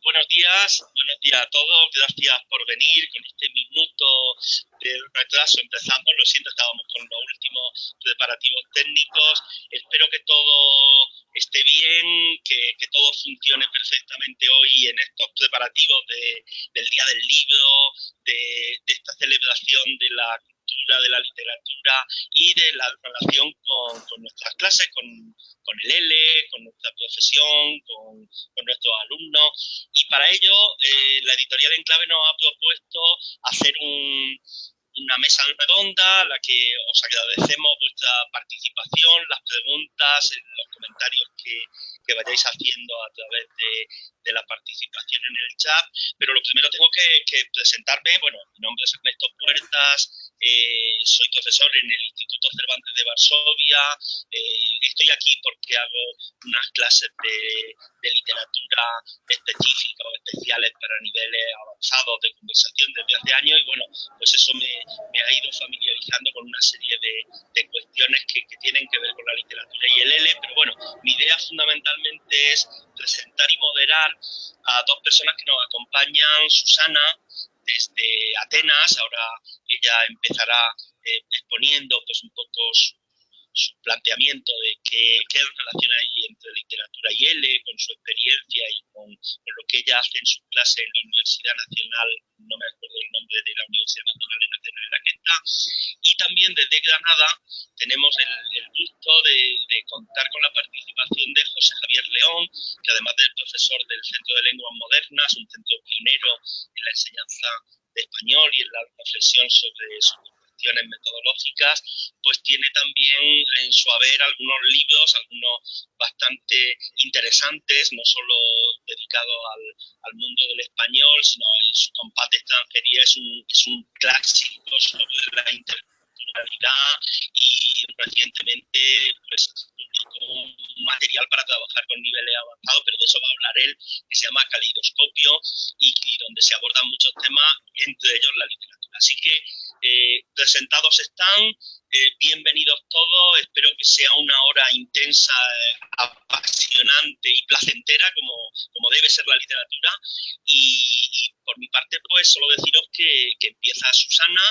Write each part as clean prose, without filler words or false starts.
Buenos días a todos, gracias por venir con este minuto de retraso. Empezamos, lo siento, estábamos con los últimos preparativos técnicos. Espero que todo esté bien, que todo funcione perfectamente hoy en estos preparativos del Día del Libro, de esta celebración de la cultura, de la literatura y de la relación con nuestras clases, con el ELE, con nuestra profesión, con nuestros alumnos. Y para ello, la editorial Enclave nos ha propuesto hacer una mesa redonda a la que os agradecemos vuestra participación, las preguntas, los comentarios que vayáis haciendo a través de la participación en el chat. Pero lo primero tengo que presentarme. Bueno, mi nombre es Ernesto Puertas, soy profesor en el Instituto Cervantes de Varsovia. Estoy aquí porque hago unas clases de literatura específica o especiales para niveles avanzados de conversación desde hace años, y bueno, pues eso me ha ido familiarizando con una serie de cuestiones que tienen que ver con la literatura y el ELE. Pero bueno, mi idea fundamentalmente es presentar y moderar a dos personas que nos acompañan. Susana, desde Atenas. Ahora ella empezará exponiendo pues un poco su planteamiento de qué relación hay entre literatura y ELE, con su experiencia y con lo que ella hace en su clase en la Universidad Nacional, no me acuerdo el nombre de la Universidad Nacional en Atenas, en la que está. Y también desde Granada tenemos el gusto de contar con la participación de José Javier León, que además del profesor del Centro de Lenguas Modernas, un centro pionero en la enseñanza de español y en la reflexión sobre metodológicas, pues tiene también en su haber algunos libros, algunos bastante interesantes, no solo dedicados al mundo del español, sino en su compás de extranjería es un clásico sobre la interculturalidad, y recientemente pues publicó un material para trabajar con niveles avanzados, pero de eso va a hablar él, que se llama Caleidoscopio, y donde se abordan muchos temas, entre ellos la literatura. Así que presentados están, bienvenidos todos. Espero que sea una hora intensa, apasionante y placentera, como debe ser la literatura. Y por mi parte, pues solo deciros que empieza Susana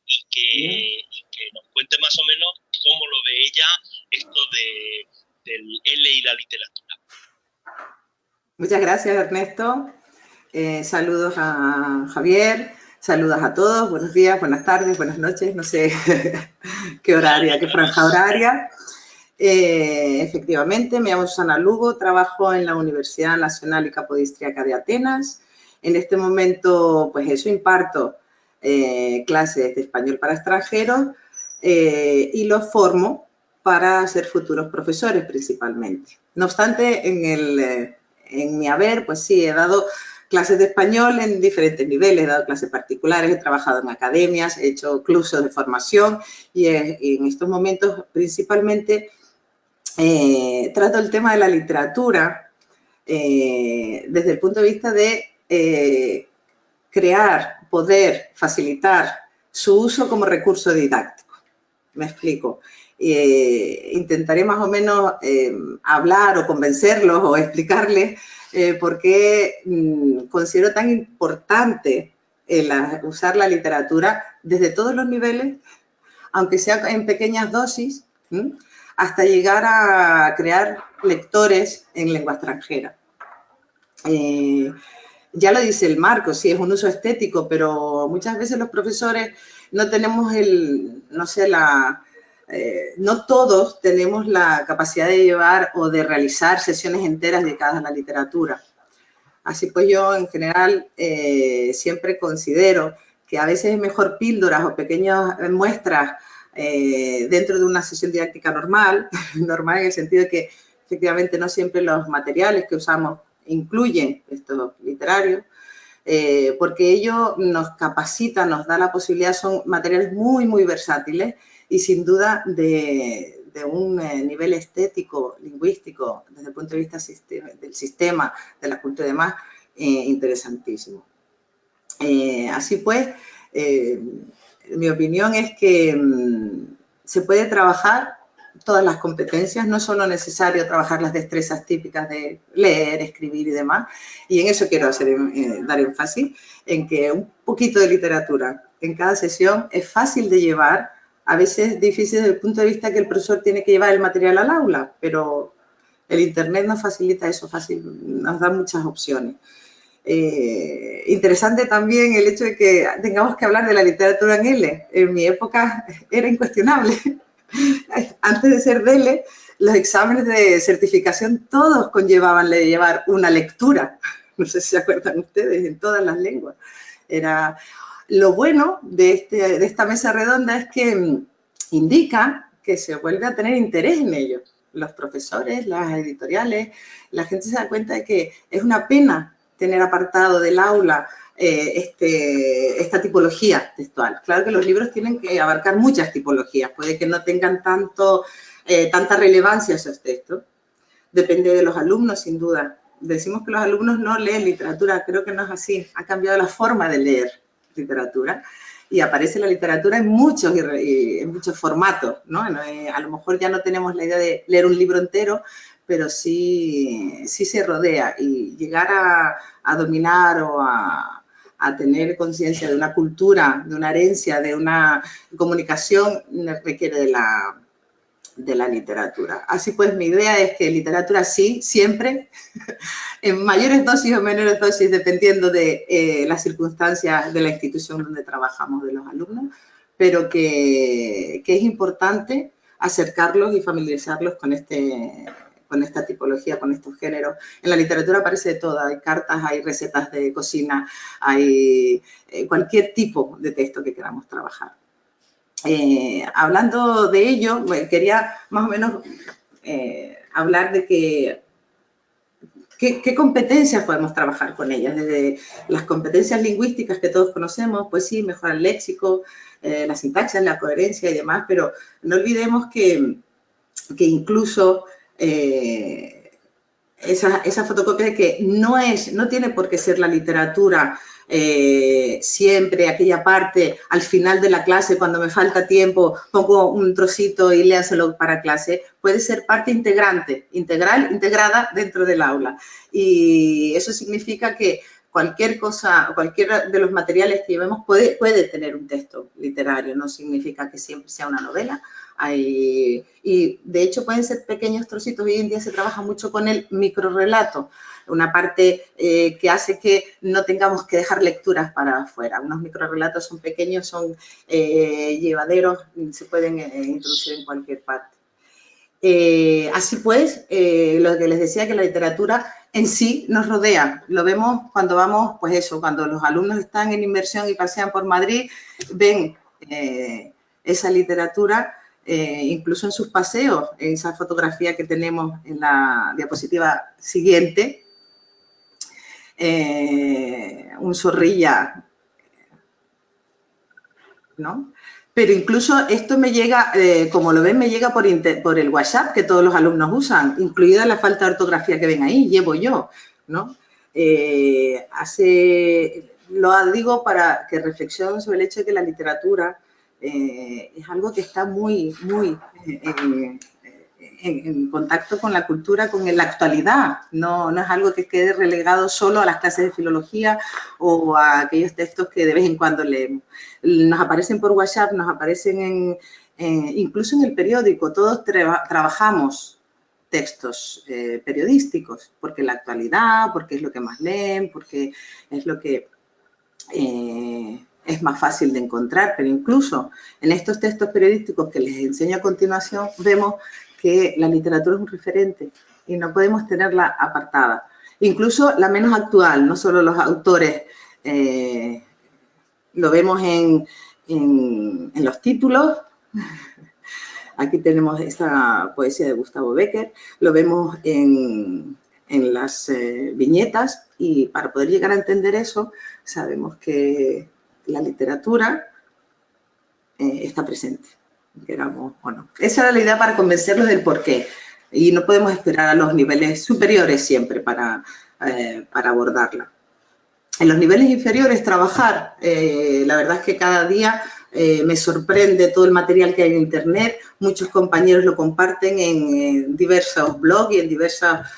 y que nos cuente más o menos cómo lo ve ella esto del ELE y la literatura. Muchas gracias, Ernesto. Saludos a Javier. Saludos a todos, buenos días, buenas tardes, buenas noches, no sé qué horaria, qué franja horaria. Efectivamente, me llamo Susana Lugo, trabajo en la Universidad Nacional y Capodistríaca de Atenas. En este momento, pues eso, imparto clases de español para extranjeros y los formo para ser futuros profesores principalmente. No obstante, en mi haber, pues sí, he dado clases de español en diferentes niveles, he dado clases particulares, he trabajado en academias, he hecho cursos de formación y en estos momentos principalmente trato el tema de la literatura desde el punto de vista de crear, poder facilitar su uso como recurso didáctico. Me explico. Intentaré más o menos hablar o convencerlos o explicarles por qué considero tan importante usar la literatura desde todos los niveles, aunque sea en pequeñas dosis, hasta llegar a crear lectores en lengua extranjera. Ya lo dice el marco, sí, es un uso estético, pero muchas veces los profesores no tenemos no todos tenemos la capacidad de llevar o de realizar sesiones enteras dedicadas a la literatura. Así pues, yo en general siempre considero que a veces es mejor píldoras o pequeñas muestras dentro de una sesión didáctica normal en el sentido de que efectivamente no siempre los materiales que usamos incluyen estos literarios, porque ello nos capacita, nos da la posibilidad, son materiales muy, muy versátiles y sin duda de un nivel estético, lingüístico, desde el punto de vista del sistema, de la cultura y demás, interesantísimo. Así pues, mi opinión es que se puede trabajar todas las competencias, no es solo necesario trabajar las destrezas típicas de leer, escribir y demás, y en eso quiero dar énfasis, en que un poquito de literatura en cada sesión es fácil de llevar, a veces difícil desde el punto de vista que el profesor tiene que llevar el material al aula, pero el internet nos facilita eso, nos da muchas opciones. Interesante también el hecho de que tengamos que hablar de la literatura en L. En mi época era incuestionable. Antes de ser DELE, los exámenes de certificación todos conllevaban llevar una lectura. No sé si se acuerdan ustedes, en todas las lenguas. Lo bueno de esta mesa redonda es que indica que se vuelve a tener interés en ello. Los profesores, las editoriales, la gente se da cuenta de que es una pena tener apartado del aula esta tipología textual. Claro que los libros tienen que abarcar muchas tipologías, puede que no tengan tanta relevancia esos textos, depende de los alumnos, sin duda. Decimos que los alumnos no leen literatura, creo que no es así, ha cambiado la forma de leer literatura y aparece la literatura en muchos formatos, ¿no? A lo mejor ya no tenemos la idea de leer un libro entero, pero sí se rodea, y llegar a dominar o a tener conciencia de una cultura, de una herencia, de una comunicación, requiere de la literatura. Así pues, mi idea es que literatura sí, siempre, en mayores dosis o menores dosis, dependiendo de las circunstancias de la institución donde trabajamos, de los alumnos, pero que es importante acercarlos y familiarizarlos con esta tipología, con estos géneros. En la literatura aparece de todo, hay cartas, hay recetas de cocina, hay cualquier tipo de texto que queramos trabajar. Hablando de ello, quería más o menos hablar de qué competencias podemos trabajar con ellas, desde las competencias lingüísticas que todos conocemos, pues sí, mejorar el léxico, la sintaxis, la coherencia y demás, pero no olvidemos que incluso esa fotocopia de que no tiene por qué ser la literatura siempre aquella parte al final de la clase, cuando me falta tiempo, pongo un trocito y léaselo para clase, puede ser parte integrada dentro del aula. Y eso significa que cualquier de los materiales que llevemos puede tener un texto literario, no significa que siempre sea una novela. Y de hecho pueden ser pequeños trocitos. Hoy en día se trabaja mucho con el microrrelato, una parte que hace que no tengamos que dejar lecturas para afuera. Unos microrrelatos son pequeños, son llevaderos, se pueden introducir en cualquier parte. Así pues, lo que les decía, que la literatura en sí nos rodea. Lo vemos cuando vamos, pues eso, cuando los alumnos están en inmersión y pasean por Madrid, ven esa literatura, incluso en sus paseos, en esa fotografía que tenemos en la diapositiva siguiente, un zorrilla, ¿no? Pero incluso esto me llega, como lo ven, me llega por el WhatsApp que todos los alumnos usan, incluida la falta de ortografía que ven ahí, llevo yo, ¿no? Lo digo para que reflexionen sobre el hecho de que la literatura es algo que está muy en contacto con la cultura, con la actualidad. No es algo que quede relegado solo a las clases de filología o a aquellos textos que de vez en cuando leemos. Nos aparecen por WhatsApp, nos aparecen incluso en el periódico. Todos trabajamos textos periodísticos, porque la actualidad, porque es lo que más leen, porque es lo que es más fácil de encontrar. Pero incluso en estos textos periodísticos que les enseño a continuación, vemos que la literatura es un referente y no podemos tenerla apartada. Incluso la menos actual, no solo los autores, lo vemos en los títulos. Aquí tenemos esta poesía de Gustavo Bécquer, lo vemos en las viñetas, y para poder llegar a entender eso, sabemos que la literatura está presente, queramos o no. Esa era la idea, para convencerlos del porqué, y no podemos esperar a los niveles superiores siempre para abordarla. En los niveles inferiores trabajar, la verdad es que cada día me sorprende todo el material que hay en Internet. Muchos compañeros lo comparten en diversos blogs y en diversas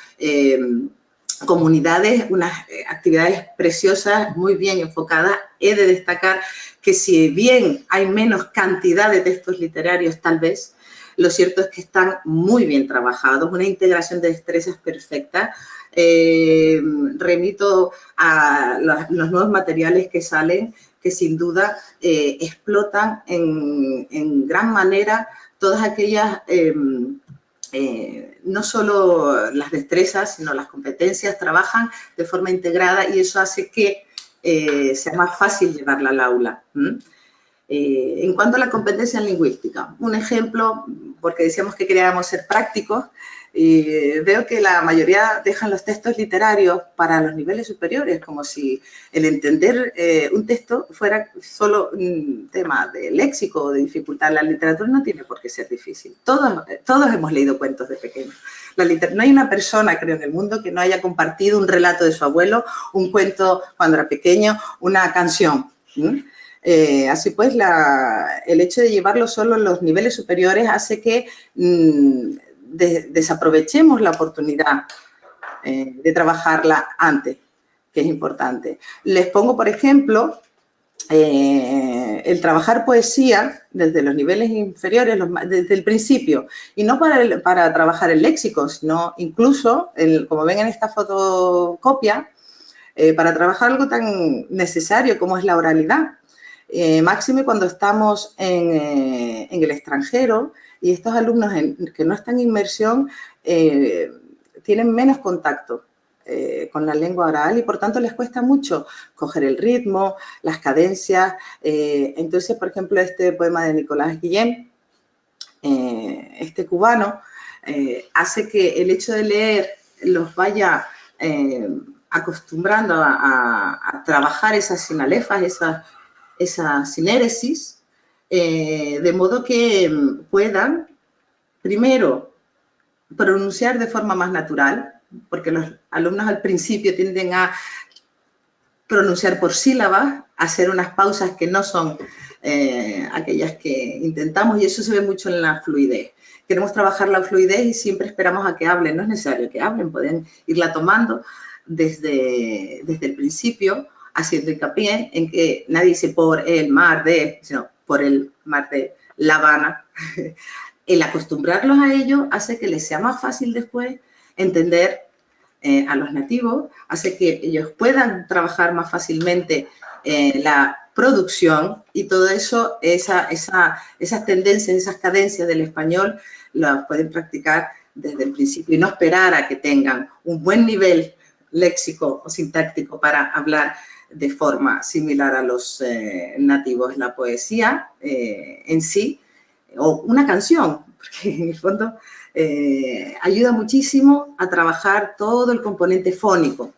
comunidades, unas actividades preciosas, muy bien enfocadas. He de destacar que si bien hay menos cantidad de textos literarios, tal vez, lo cierto es que están muy bien trabajados, una integración de destrezas perfecta. Remito a los nuevos materiales que salen, que sin duda explotan en gran manera todas aquellas, no solo las destrezas, sino las competencias, trabajan de forma integrada y eso hace que sea más fácil llevarla al aula. En cuanto a la competencia lingüística, un ejemplo, porque decíamos que queríamos ser prácticos, veo que la mayoría dejan los textos literarios para los niveles superiores, como si el entender un texto fuera solo un tema de léxico o de dificultad. La literatura no tiene por qué ser difícil. Todos hemos leído cuentos de pequeños. No hay una persona, creo, en el mundo que no haya compartido un relato de su abuelo, un cuento cuando era pequeño, una canción. Así pues, el hecho de llevarlo solo en los niveles superiores hace que desaprovechemos la oportunidad de trabajarla antes, que es importante. Les pongo, por ejemplo, el trabajar poesía desde los niveles inferiores, desde el principio, y no para trabajar el léxico, sino incluso, como ven en esta fotocopia, para trabajar algo tan necesario como es la oralidad. Máxime cuando estamos en el extranjero y estos alumnos que no están en inmersión tienen menos contacto con la lengua oral y por tanto les cuesta mucho coger el ritmo, las cadencias. Entonces, por ejemplo, este poema de Nicolás Guillén, este cubano, hace que el hecho de leer los vaya acostumbrando a trabajar esas sinalefas, esa sinéresis, de modo que puedan, primero, pronunciar de forma más natural, porque los alumnos al principio tienden a pronunciar por sílabas, hacer unas pausas que no son aquellas que intentamos, y eso se ve mucho en la fluidez. Queremos trabajar la fluidez y siempre esperamos a que hablen. No es necesario que hablen, pueden irla tomando desde el principio, haciendo hincapié en que nadie dice por el mar de, sino por el mar de La Habana. El acostumbrarlos a ello hace que les sea más fácil después entender a los nativos, hace que ellos puedan trabajar más fácilmente la producción y todo eso, esas tendencias, esas cadencias del español, las pueden practicar desde el principio y no esperar a que tengan un buen nivel léxico o sintáctico para hablar de forma similar a los nativos. La poesía en sí, o una canción, porque en el fondo ayuda muchísimo a trabajar todo el componente fónico.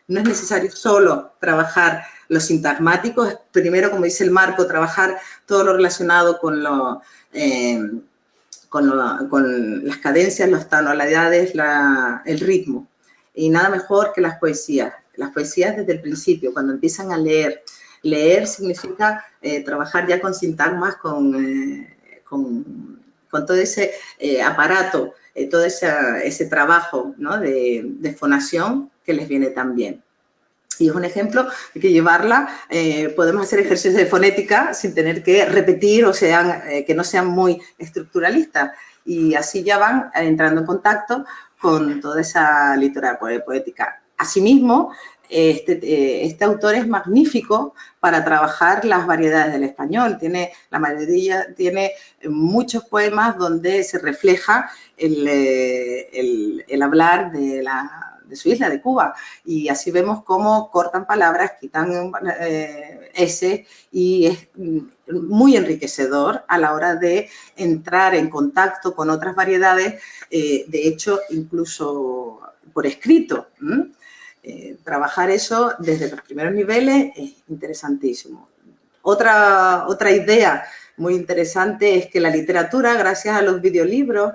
No es necesario solo trabajar los sintagmáticos, primero, como dice el marco, trabajar todo lo relacionado con las cadencias, las tonalidades, el ritmo. Y nada mejor que las poesías. Las poesías desde el principio, cuando empiezan a leer. Leer significa trabajar ya con sintagmas, con todo ese aparato, todo ese trabajo, ¿no?, de fonación que les viene tan bien. Y es un ejemplo de que llevarla, podemos hacer ejercicios de fonética sin tener que repetir o que no sean muy estructuralistas. Y así ya van entrando en contacto con toda esa literatura poética. Asimismo, este autor es magnífico para trabajar las variedades del español. La mayoría tiene muchos poemas donde se refleja el hablar de su isla, de Cuba, y así vemos cómo cortan palabras, quitan S, y es muy enriquecedor a la hora de entrar en contacto con otras variedades, de hecho, incluso por escrito. Trabajar eso desde los primeros niveles es interesantísimo. Otra idea muy interesante es que la literatura, gracias a los videolibros,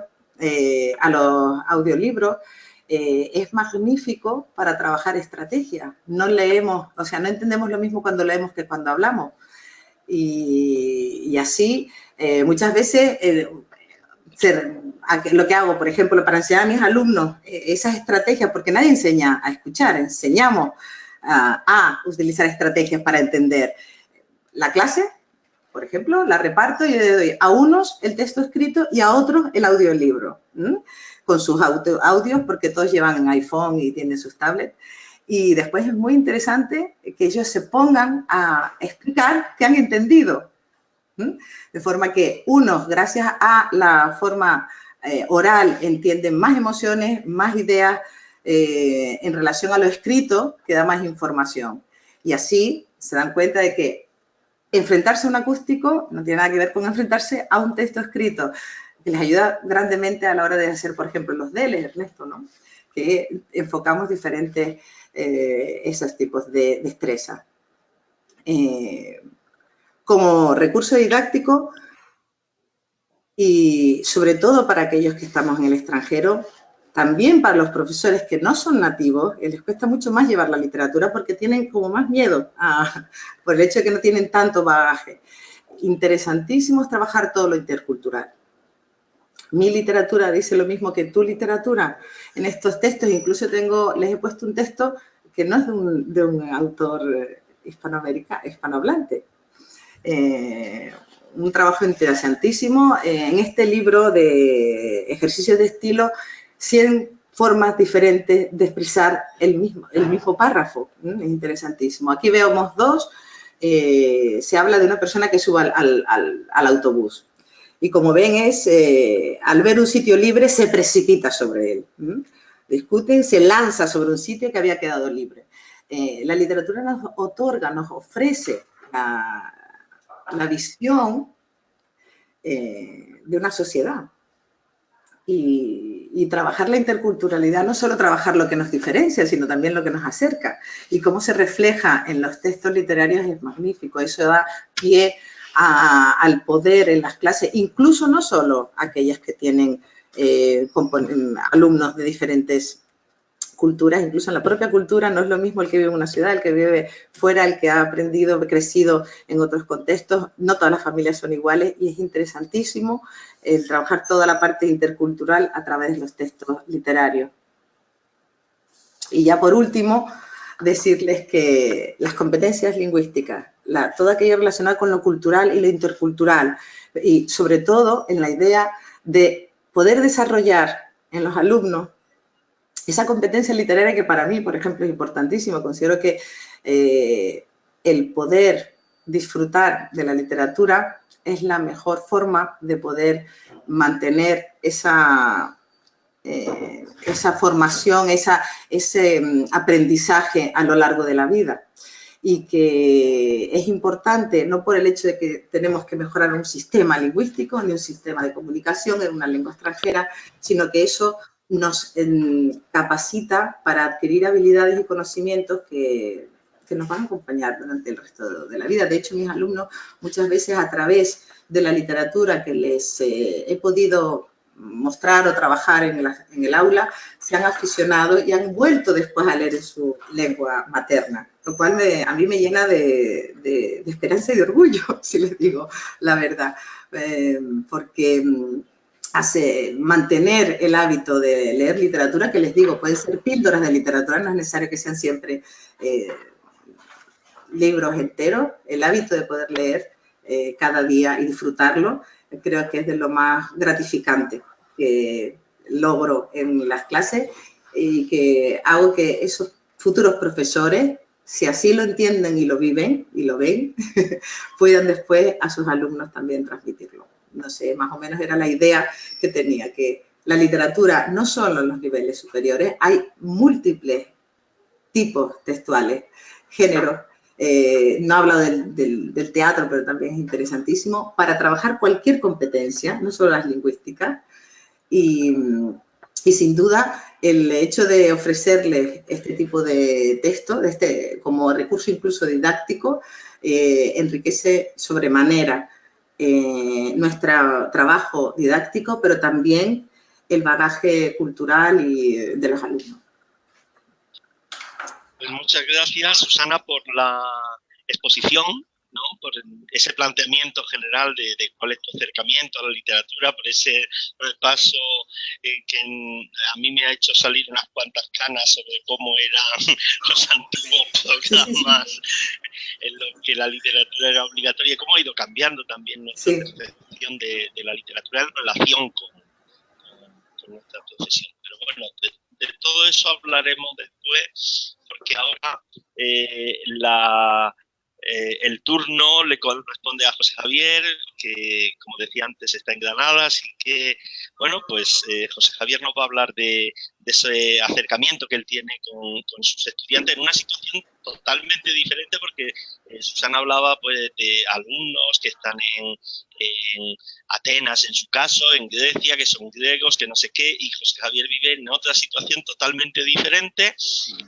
a los audiolibros, es magnífico para trabajar estrategias. No leemos, o sea, no entendemos lo mismo cuando leemos que cuando hablamos. Y así, muchas veces, lo que hago, por ejemplo, para enseñar a mis alumnos esas estrategias, porque nadie enseña a escuchar, enseñamos a utilizar estrategias para entender la clase. Por ejemplo, la reparto y le doy a unos el texto escrito y a otros el audiolibro, con sus audios, porque todos llevan un iPhone y tienen sus tablets. Y después es muy interesante que ellos se pongan a explicar qué han entendido. De forma que unos, gracias a la forma oral, entienden más emociones, más ideas en relación a lo escrito, que da más información. Y así se dan cuenta de que enfrentarse a un acústico no tiene nada que ver con enfrentarse a un texto escrito, que les ayuda grandemente a la hora de hacer, por ejemplo, los deles, Ernesto, ¿no? Que enfocamos diferentes esos tipos de destreza. Como recurso didáctico y sobre todo para aquellos que estamos en el extranjero, también para los profesores que no son nativos, les cuesta mucho más llevar la literatura porque tienen como más miedo por el hecho de que no tienen tanto bagaje. Interesantísimo es trabajar todo lo intercultural. Mi literatura dice lo mismo que tu literatura. En estos textos, incluso les he puesto un texto que no es de un autor hispanohablante. Un trabajo interesantísimo. En este libro de ejercicios de estilo, 100 formas diferentes de expresar el mismo párrafo. Es interesantísimo. Aquí vemos dos. Se habla de una persona que sube al autobús. Y como ven, al ver un sitio libre, se precipita sobre él. Discuten, se lanza sobre un sitio que había quedado libre. La literatura nos otorga, nos ofrece la visión de una sociedad. Y trabajar la interculturalidad, no solo trabajar lo que nos diferencia, sino también lo que nos acerca. Y cómo se refleja en los textos literarios es magnífico. Eso da pie al poder en las clases, incluso no solo aquellas que tienen alumnos de diferentes culturas, incluso en la propia cultura no es lo mismo el que vive en una ciudad, el que vive fuera, el que ha aprendido, crecido en otros contextos. No todas las familias son iguales y es interesantísimo el trabajar toda la parte intercultural a través de los textos literarios. Y ya por último, decirles que las competencias lingüísticas, todo aquello relacionado con lo cultural y lo intercultural, y sobre todo en la idea de poder desarrollar en los alumnos esa competencia literaria que para mí, por ejemplo, es importantísima. Considero que el poder disfrutar de la literatura es la mejor forma de poder mantener esa formación, ese aprendizaje a lo largo de la vida. Y que es importante, no por el hecho de que tenemos que mejorar un sistema lingüístico ni un sistema de comunicación en una lengua extranjera, sino que eso nos capacita para adquirir habilidades y conocimientos que nos van a acompañar durante el resto de la vida. De hecho, mis alumnos muchas veces a través de la literatura que les he podido mostrar o trabajar en el aula, se han aficionado y han vuelto después a leer en su lengua materna, lo cual a mí me llena de esperanza y de orgullo, si les digo la verdad, porque hace mantener el hábito de leer literatura, que les digo, pueden ser píldoras de literatura, no es necesario que sean siempre libros enteros, el hábito de poder leer cada día y disfrutarlo, creo que es de lo más gratificante que logro en las clases y que hago que esos futuros profesores, si así lo entienden y lo viven y lo ven, puedan después a sus alumnos también transmitirlo. No sé, más o menos era la idea que tenía, que la literatura no solo en los niveles superiores, hay múltiples tipos textuales, géneros. No hablo del teatro, pero también es interesantísimo para trabajar cualquier competencia, no solo las lingüísticas. Y sin duda, el hecho de ofrecerles este tipo de texto, como recurso incluso didáctico, enriquece sobremanera nuestro trabajo didáctico, pero también el bagaje cultural de los alumnos. Pues muchas gracias, Susana, por la exposición ¿no? Por ese planteamiento general de cuál es tu acercamiento a la literatura, por ese repaso que a mí me ha hecho salir unas cuantas canas sobre cómo eran los antiguos programas en los que la literatura era obligatoria y cómo ha ido cambiando también nuestra percepción de la literatura en relación con nuestra profesión. Pero bueno, de todo eso hablaremos después, porque ahora el turno le corresponde a José Javier, que, como decía antes, está en Granada, así que, bueno, pues José Javier nos va a hablar de ese acercamiento que él tiene con sus estudiantes en una situación totalmente diferente, porque Susana hablaba pues de alumnos que están en Atenas, en su caso, en Grecia, que son griegos, que no sé qué, y José Javier vive en otra situación totalmente diferente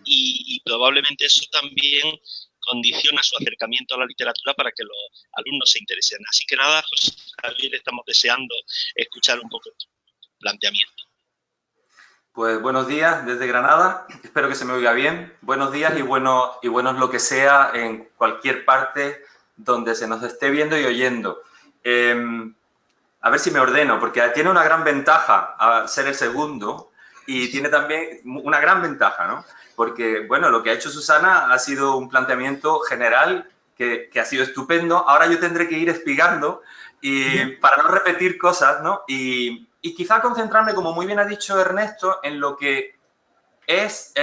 y probablemente eso también condiciona su acercamiento a la literatura para que los alumnos se interesen. Así que nada, José Javier, estamos deseando escuchar un poco tu planteamiento. Pues buenos días desde Granada, espero que se me oiga bien. Buenos días y buenos lo que sea en cualquier parte donde se nos esté viendo y oyendo. A ver si me ordeno, porque tiene una gran ventaja a ser el segundo y tiene también una gran ventaja, ¿no? Porque, bueno, lo que ha hecho Susana ha sido un planteamiento general que ha sido estupendo. Ahora yo tendré que ir explicando y para no repetir cosas, ¿no? Y quizá concentrarme, como muy bien ha dicho Ernesto, en lo que es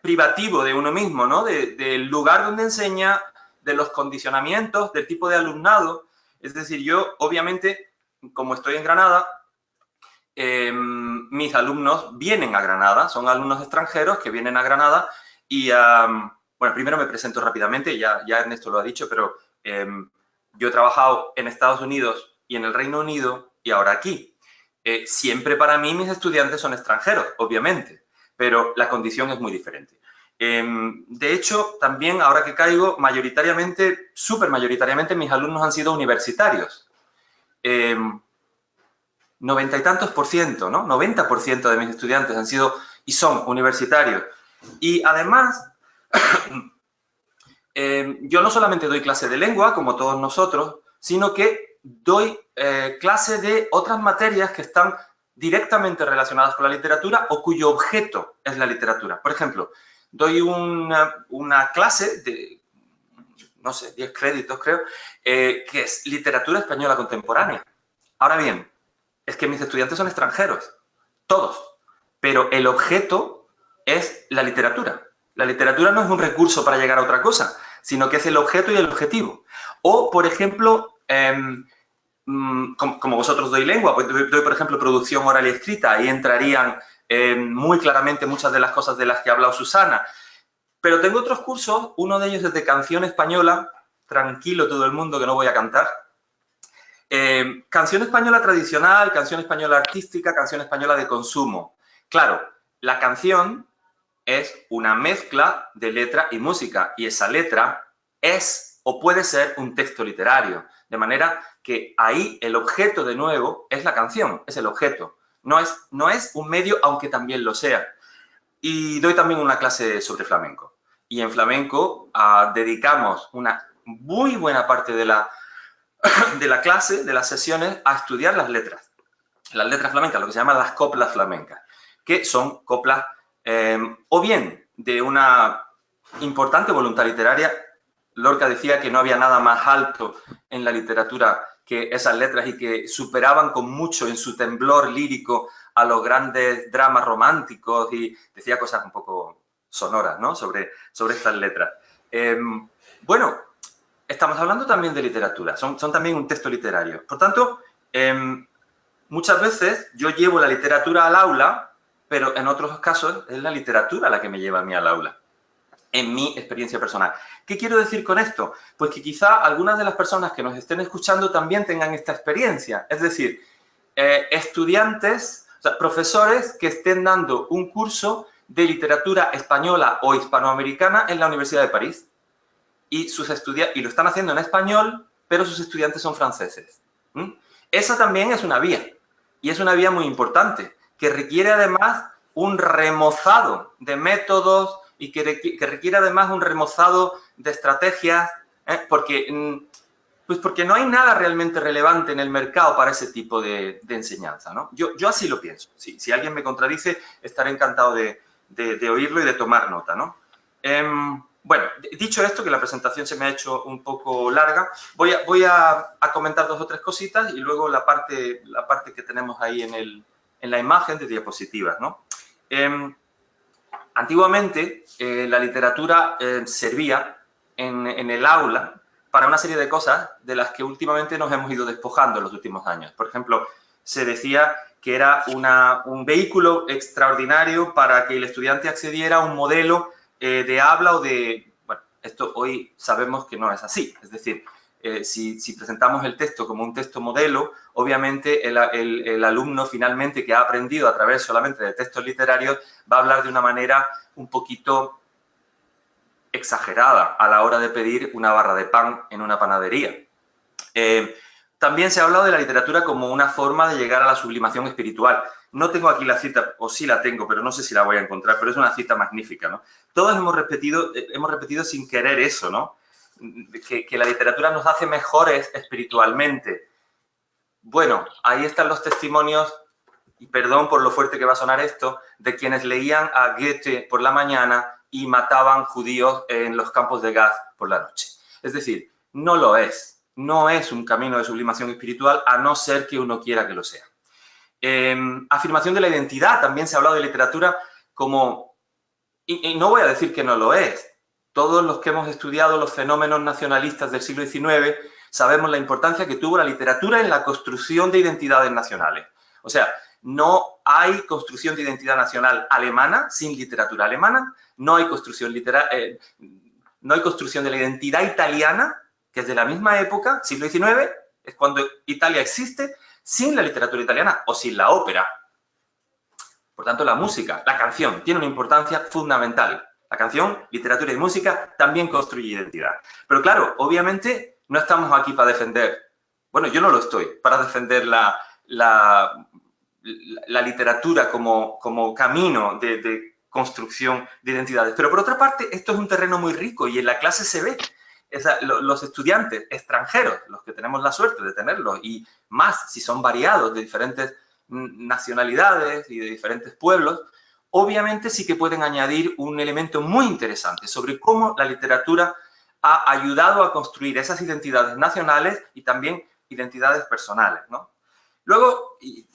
privativo de uno mismo, ¿no? Del lugar donde enseña, de los condicionamientos, del tipo de alumnado. Es decir, yo, obviamente, como estoy en Granada, mis alumnos vienen a Granada, son alumnos extranjeros que vienen a Granada y, bueno, primero me presento rápidamente, ya Ernesto lo ha dicho, pero yo he trabajado en Estados Unidos y en el Reino Unido y ahora aquí. Siempre para mí mis estudiantes son extranjeros, obviamente, pero la condición es muy diferente. De hecho, también, ahora que caigo, mayoritariamente, súper mayoritariamente, mis alumnos han sido universitarios. 90 y tantos %, ¿no? 90% de mis estudiantes han sido y son universitarios. Y además, yo no solamente doy clase de lengua, como todos nosotros, sino que doy clase de otras materias que están directamente relacionadas con la literatura o cuyo objeto es la literatura. Por ejemplo, doy una clase de, no sé, 10 créditos creo, que es literatura española contemporánea. Ahora bien, es que mis estudiantes son extranjeros, todos, pero el objeto es la literatura. La literatura no es un recurso para llegar a otra cosa, sino que es el objeto y el objetivo. O, por ejemplo, como vosotros doy lengua, pues doy, por ejemplo, producción oral y escrita, ahí entrarían muy claramente muchas de las cosas de las que ha hablado Susana. Pero tengo otros cursos, uno de ellos es de canción española, tranquilo todo el mundo que no voy a cantar. Canción española tradicional, canción española artística, canción española de consumo. Claro, la canción es una mezcla de letra y música y esa letra es o puede ser un texto literario. De manera que ahí el objeto de nuevo es la canción, es el objeto. No es un medio, aunque también lo sea. Y doy también una clase sobre flamenco. Y en flamenco dedicamos una muy buena parte de la clase, de las sesiones, a estudiar las letras flamencas, lo que se llaman las coplas flamencas, que son coplas o bien de una importante voluntad literaria. Lorca decía que no había nada más alto en la literatura que esas letras y que superaban con mucho en su temblor lírico a los grandes dramas románticos y decía cosas un poco sonoras, ¿no? sobre estas letras. Bueno, estamos hablando también de literatura, son también un texto literario. Por tanto, muchas veces yo llevo la literatura al aula, pero en otros casos es la literatura la que me lleva a mí al aula, en mi experiencia personal. ¿Qué quiero decir con esto? Pues que quizá algunas de las personas que nos estén escuchando también tengan esta experiencia. Es decir, estudiantes, o sea, profesores que estén dando un curso de literatura española o hispanoamericana en la Universidad de París. Y lo están haciendo en español, pero sus estudiantes son franceses. Esa también es una vía, y es una vía muy importante, que requiere además un remozado de métodos y que requiere además un remozado de estrategias, porque Pues porque no hay nada realmente relevante en el mercado para ese tipo de enseñanza, ¿no? Yo así lo pienso. Si alguien me contradice, estaré encantado de oírlo y de tomar nota, ¿no? Bueno, dicho esto, que la presentación se me ha hecho un poco larga, voy a comentar 2 o 3 cositas y luego la parte que tenemos ahí en la imagen de diapositivas, ¿no? Antiguamente, la literatura servía en el aula para una serie de cosas de las que últimamente nos hemos ido despojando en los últimos años. Por ejemplo, se decía que era un vehículo extraordinario para que el estudiante accediera a un modelo de habla o de... Bueno, esto hoy sabemos que no es así. Es decir, si presentamos el texto como un texto modelo, obviamente el alumno finalmente que ha aprendido a través solamente de textos literarios va a hablar de una manera un poquito exagerada a la hora de pedir una barra de pan en una panadería. También se ha hablado de la literatura como una forma de llegar a la sublimación espiritual. No tengo aquí la cita, o sí la tengo, pero no sé si la voy a encontrar, pero es una cita magnífica, ¿no? Todos hemos repetido sin querer eso, ¿no? Que la literatura nos hace mejores espiritualmente. Bueno, ahí están los testimonios, y perdón por lo fuerte que va a sonar esto, de quienes leían a Goethe por la mañana y mataban judíos en los campos de gas por la noche. Es decir, no lo es. No es un camino de sublimación espiritual, a no ser que uno quiera que lo sea. Afirmación de la identidad. También se ha hablado de literatura como... Y no voy a decir que no lo es. Todos los que hemos estudiado los fenómenos nacionalistas del siglo XIX sabemos la importancia que tuvo la literatura en la construcción de identidades nacionales. O sea, no hay construcción de identidad nacional alemana sin literatura alemana, no hay construcción de la identidad italiana, que es de la misma época, siglo XIX, es cuando Italia existe, sin la literatura italiana o sin la ópera. Por tanto, la música, la canción, tiene una importancia fundamental. La canción, literatura y música también construye identidad. Pero claro, obviamente no estamos aquí para defender, bueno, yo no lo estoy, para defender la literatura como camino de construcción de identidades. Pero por otra parte, esto es un terreno muy rico y en la clase se ve. Los estudiantes extranjeros, los que tenemos la suerte de tenerlos, y más si son variados de diferentes nacionalidades y de diferentes pueblos, obviamente sí que pueden añadir un elemento muy interesante sobre cómo la literatura ha ayudado a construir esas identidades nacionales y también identidades personales, ¿no? Luego, y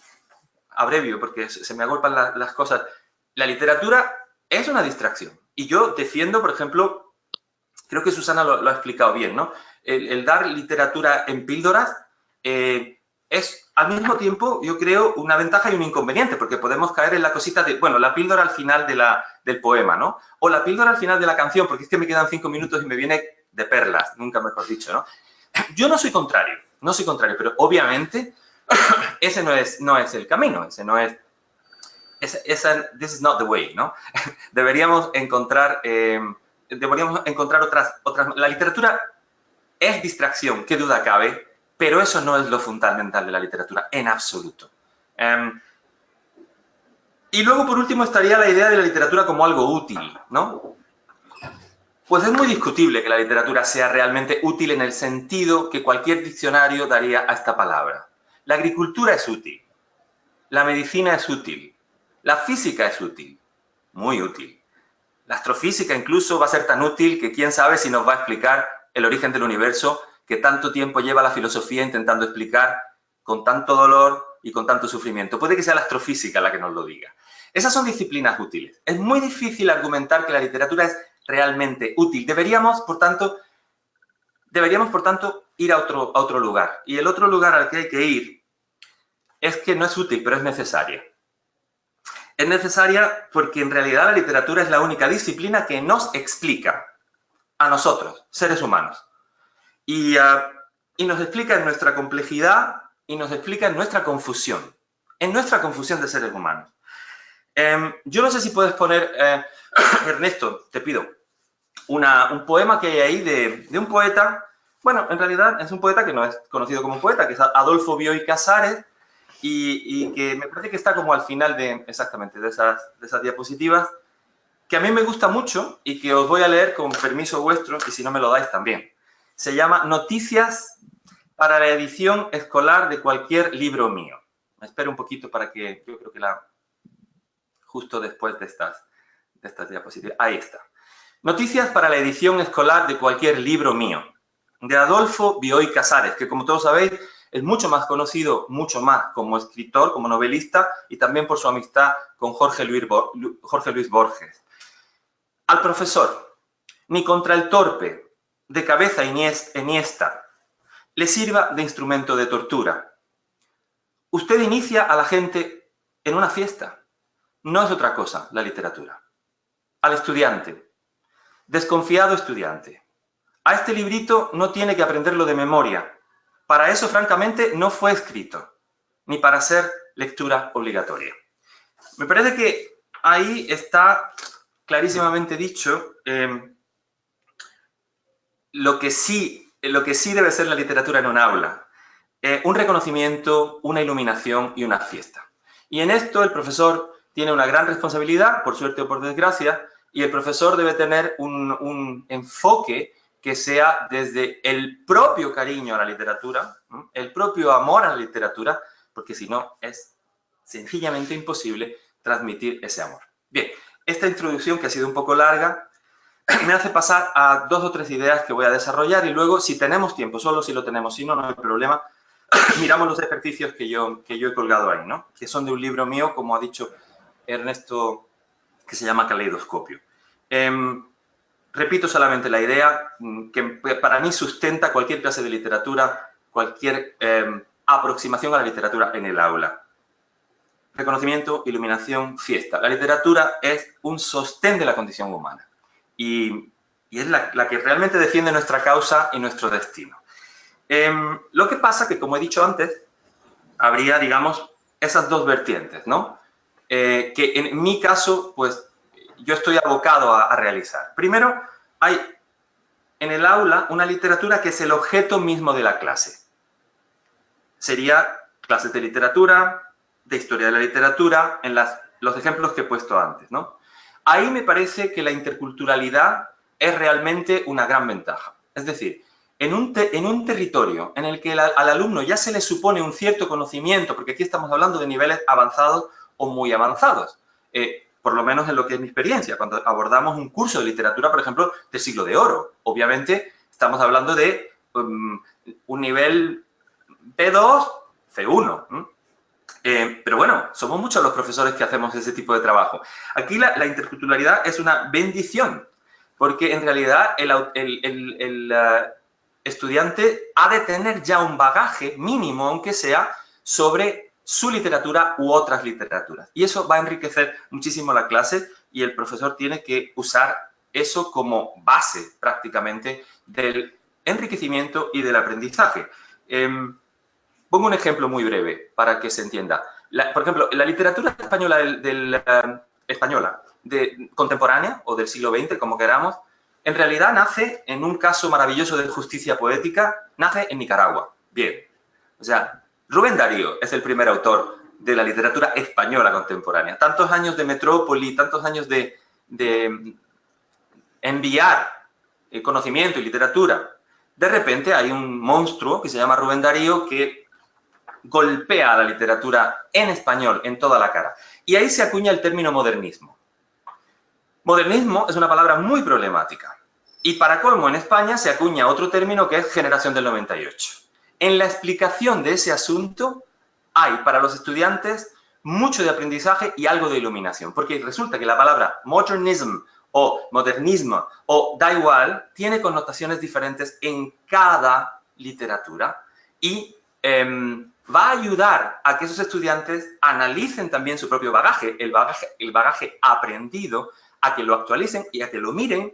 abrevio porque se me agolpan las cosas, la literatura es una distracción. Y yo defiendo, por ejemplo, creo que Susana lo ha explicado bien, ¿no? El dar literatura en píldoras es, al mismo tiempo, yo creo, una ventaja y un inconveniente, porque podemos caer en la cosita de, bueno, la píldora al final del poema, ¿no? O la píldora al final de la canción, porque es que me quedan 5 minutos y me viene de perlas, nunca mejor dicho, ¿no? Yo no soy contrario, pero obviamente ese no es el camino, ese no es... this is not the way, ¿no? Deberíamos encontrar otras... La literatura es distracción, qué duda cabe, pero eso no es lo fundamental de la literatura, en absoluto. Y luego, por último, estaría la idea de la literatura como algo útil, ¿no? Pues es muy discutible que la literatura sea realmente útil en el sentido que cualquier diccionario daría a esta palabra. La agricultura es útil, la medicina es útil, la física es útil, muy útil. La astrofísica incluso va a ser tan útil que quién sabe si nos va a explicar el origen del universo que tanto tiempo lleva la filosofía intentando explicar con tanto dolor y con tanto sufrimiento. Puede que sea la astrofísica la que nos lo diga. Esas son disciplinas útiles. Es muy difícil argumentar que la literatura es realmente útil. Deberíamos, por tanto, ir a otro lugar. Y el otro lugar al que hay que ir es que no es útil, pero es necesaria. Es necesaria porque en realidad la literatura es la única disciplina que nos explica a nosotros, seres humanos. Y nos explica en nuestra complejidad y nos explica en nuestra confusión de seres humanos. Yo no sé si puedes poner, Ernesto, te pido, un poema que hay ahí de un poeta, bueno, en realidad es un poeta que no es conocido como poeta, que es Adolfo Bioy Casares, y que me parece que está como al final de esas diapositivas, que a mí me gusta mucho y que os voy a leer con permiso vuestro, y si no me lo dais también. Se llama Noticias para la edición escolar de cualquier libro mío. Me espero un poquito para que, yo creo que justo después de estas diapositivas. Ahí está. Noticias para la edición escolar de cualquier libro mío. De Adolfo Bioy Casares, que como todos sabéis, es mucho más conocido, mucho más como escritor, como novelista, y también por su amistad con Jorge Luis Borges. Al profesor, ni contra el torpe, de cabeza enhiesta, le sirva de instrumento de tortura. Usted inicia a la gente en una fiesta. No es otra cosa la literatura. Al estudiante, desconfiado estudiante. A este librito no tiene que aprenderlo de memoria. Para eso, francamente, no fue escrito, ni para ser lectura obligatoria. Me parece que ahí está clarísimamente dicho lo que sí debe ser la literatura en un aula. Un reconocimiento, una iluminación y una fiesta. Y en esto el profesor tiene una gran responsabilidad, por suerte o por desgracia, y el profesor debe tener un enfoque que sea desde el propio cariño a la literatura, el propio amor a la literatura, porque si no es sencillamente imposible transmitir ese amor. Bien, esta introducción, que ha sido un poco larga, me hace pasar a 2 o 3 ideas que voy a desarrollar y luego, si tenemos tiempo, solo si lo tenemos, si no, no hay problema, miramos los ejercicios que yo he colgado ahí, ¿no? Que son de un libro mío, como ha dicho Ernesto, que se llama Caleidoscopio. Repito solamente la idea que para mí sustenta cualquier clase de literatura, cualquier aproximación a la literatura en el aula. Reconocimiento, iluminación, fiesta. La literatura es un sostén de la condición humana y es la que realmente defiende nuestra causa y nuestro destino. Lo que pasa que, como he dicho antes, habría, digamos, esas 2 vertientes, ¿no? Que en mi caso, pues, yo estoy abocado a realizar. Primero, hay en el aula una literatura que es el objeto mismo de la clase. Sería clases de literatura, de historia de la literatura, en los ejemplos que he puesto antes, ¿no? Ahí me parece que la interculturalidad es realmente una gran ventaja. Es decir, en un territorio en el que al alumno ya se le supone un cierto conocimiento, porque aquí estamos hablando de niveles avanzados o muy avanzados, por lo menos en lo que es mi experiencia, cuando abordamos un curso de literatura, por ejemplo, del Siglo de Oro. Obviamente, estamos hablando de un nivel B2, C1. Pero bueno, somos muchos los profesores que hacemos ese tipo de trabajo. Aquí la interculturalidad es una bendición, porque en realidad el estudiante ha de tener ya un bagaje mínimo, aunque sea, sobre su literatura u otras literaturas. Y eso va a enriquecer muchísimo la clase y el profesor tiene que usar eso como base prácticamente del enriquecimiento y del aprendizaje. Pongo un ejemplo muy breve para que se entienda. Por ejemplo, la literatura española contemporánea o del siglo XX, como queramos, en realidad nace en un caso maravilloso de justicia poética, nace en Nicaragua. Bien, o sea, Rubén Darío es el primer autor de la literatura española contemporánea. Tantos años de metrópoli, tantos años de enviar conocimiento y literatura. De repente hay un monstruo que se llama Rubén Darío que golpea a la literatura en español en toda la cara. Y ahí se acuña el término modernismo. Modernismo es una palabra muy problemática. Y para colmo, en España se acuña otro término que es generación del 98. En la explicación de ese asunto hay para los estudiantes mucho de aprendizaje y algo de iluminación, porque resulta que la palabra modernism o modernismo o da igual tiene connotaciones diferentes en cada literatura y va a ayudar a que esos estudiantes analicen también su propio bagaje, el bagaje aprendido, a que lo actualicen y a que lo miren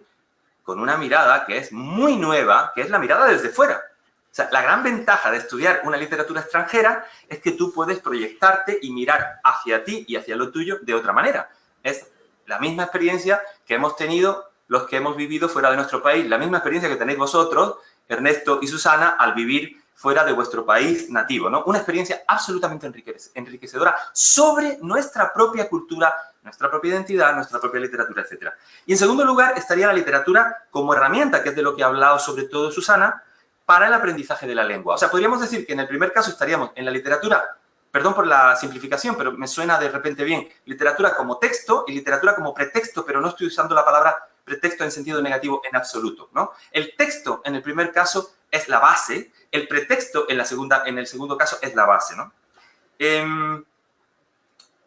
con una mirada que es muy nueva, que es la mirada desde fuera. O sea, la gran ventaja de estudiar una literatura extranjera es que tú puedes proyectarte y mirar hacia ti y hacia lo tuyo de otra manera. Es la misma experiencia que hemos tenido los que hemos vivido fuera de nuestro país, la misma experiencia que tenéis vosotros, Ernesto y Susana, al vivir fuera de vuestro país nativo, ¿no? Una experiencia absolutamente enriquecedora sobre nuestra propia cultura, nuestra propia identidad, nuestra propia literatura, etc. Y en segundo lugar estaría la literatura como herramienta, que es de lo que ha hablado sobre todo Susana, para el aprendizaje de la lengua. O sea, podríamos decir que en el primer caso estaríamos en la literatura, perdón por la simplificación, pero me suena de repente bien, literatura como texto y literatura como pretexto, pero no estoy usando la palabra pretexto en sentido negativo en absoluto, ¿no? El texto en el primer caso es la base, el pretexto en el segundo caso es la base, ¿no?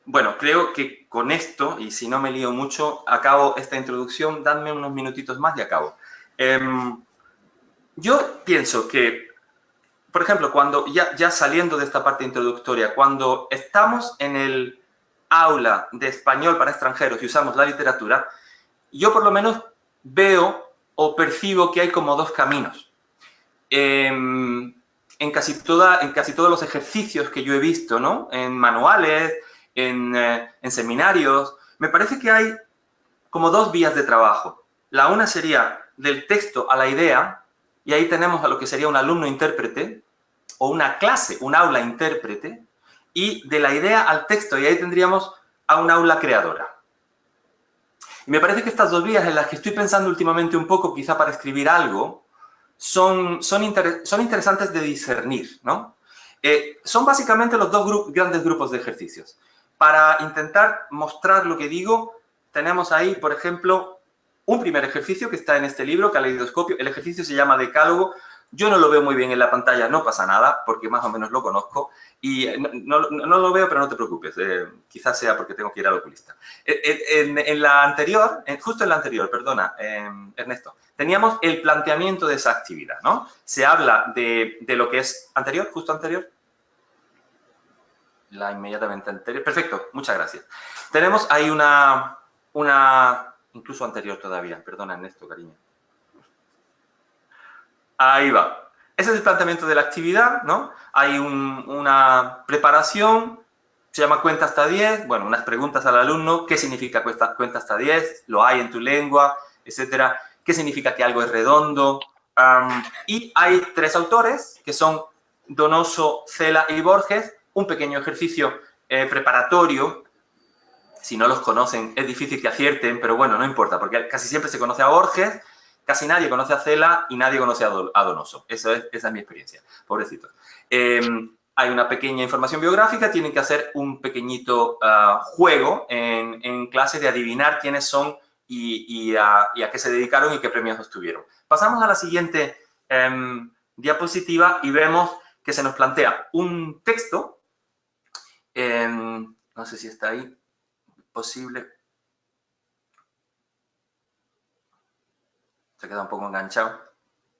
Bueno, creo que con esto, y si no me lío mucho, acabo esta introducción. Dadme unos minutitos más y acabo. Yo pienso que, por ejemplo, cuando ya saliendo de esta parte introductoria, cuando estamos en el aula de español para extranjeros y usamos la literatura, yo por lo menos veo o percibo que hay como dos caminos. En casi todos los ejercicios que yo he visto, ¿no? En manuales, en seminarios, me parece que hay como dos vías de trabajo. La una sería del texto a la idea, y ahí tenemos a lo que sería un alumno intérprete, o una clase, un aula intérprete, y de la idea al texto, y ahí tendríamos a un aula creadora. Y me parece que estas dos vías en las que estoy pensando últimamente un poco, quizá para escribir algo, son interesantes de discernir, ¿no? Son básicamente los dos grandes grupos de ejercicios. Para intentar mostrar lo que digo, tenemos ahí, por ejemplo, un primer ejercicio que está en este libro, Caleidoscopio. El ejercicio se llama Decálogo. Yo no lo veo muy bien en la pantalla, no pasa nada, porque más o menos lo conozco. Y no lo veo, pero no te preocupes. Quizás sea porque tengo que ir al oculista. En la anterior, justo en la anterior, perdona, Ernesto, teníamos el planteamiento de esa actividad, ¿no? Se habla de lo que es anterior, justo anterior. La inmediatamente anterior. Perfecto, muchas gracias. Tenemos ahí incluso anterior todavía. Perdona, Ernesto, cariño. Ahí va. Ese es el planteamiento de la actividad, ¿no? Hay una preparación, se llama cuenta hasta 10, bueno, unas preguntas al alumno, ¿qué significa cuenta hasta 10? ¿Lo hay en tu lengua? Etcétera. ¿Qué significa que algo es redondo? Y hay tres autores, que son Donoso, Cela y Borges, un pequeño ejercicio preparatorio. Si no los conocen, es difícil que acierten, pero bueno, no importa, porque casi siempre se conoce a Borges, casi nadie conoce a Cela y nadie conoce a Donoso. Esa es mi experiencia, pobrecitos. Hay una pequeña información biográfica, tienen que hacer un pequeñito juego en clase de adivinar quiénes son y a qué se dedicaron y qué premios obtuvieron. Pasamos a la siguiente diapositiva y vemos que se nos plantea un texto, no sé si está ahí, posible. Se queda un poco enganchado.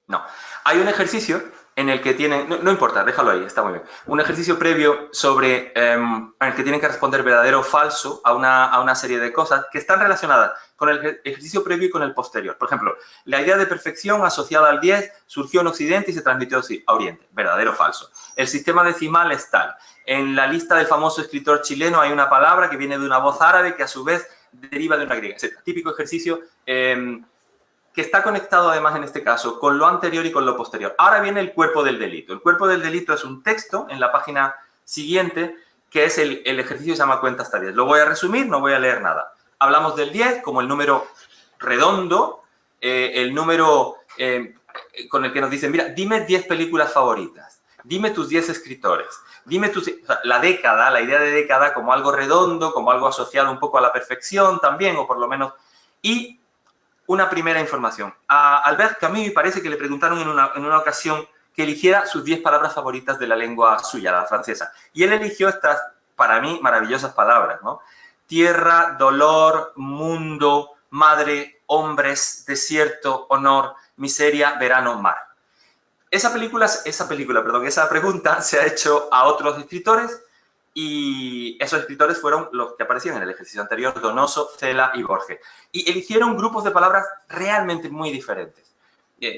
No. Hay un ejercicio en el que tienen... No importa, déjalo ahí, está muy bien. Un ejercicio previo sobre... en el que tienen que responder verdadero o falso a una serie de cosas que están relacionadas con el ejercicio previo y con el posterior. Por ejemplo, la idea de perfección asociada al 10 surgió en Occidente y se transmitió a Oriente. Verdadero o falso. El sistema decimal es tal. En la lista del famoso escritor chileno hay una palabra que viene de una voz árabe que a su vez deriva de una griega, etc. Típico ejercicio... que está conectado además en este caso con lo anterior y con lo posterior. Ahora viene el cuerpo del delito. El cuerpo del delito es un texto en la página siguiente que es el ejercicio que se llama cuenta hasta 10. Lo voy a resumir, no voy a leer nada. Hablamos del 10 como el número redondo, el número con el que nos dicen, mira, dime 10 películas favoritas, dime tus 10 escritores, dime la década, la idea de década como algo redondo, como algo asociado un poco a la perfección también, o por lo menos, y una primera información. A Albert Camus parece que le preguntaron en una ocasión que eligiera sus 10 palabras favoritas de la lengua suya, la francesa. Y él eligió estas, para mí, maravillosas palabras, ¿no? Tierra, dolor, mundo, madre, hombres, desierto, honor, miseria, verano, mar. Esa pregunta se ha hecho a otros escritores y esos escritores fueron los que aparecían en el ejercicio anterior, Donoso, Cela y Borges. Y eligieron grupos de palabras realmente muy diferentes.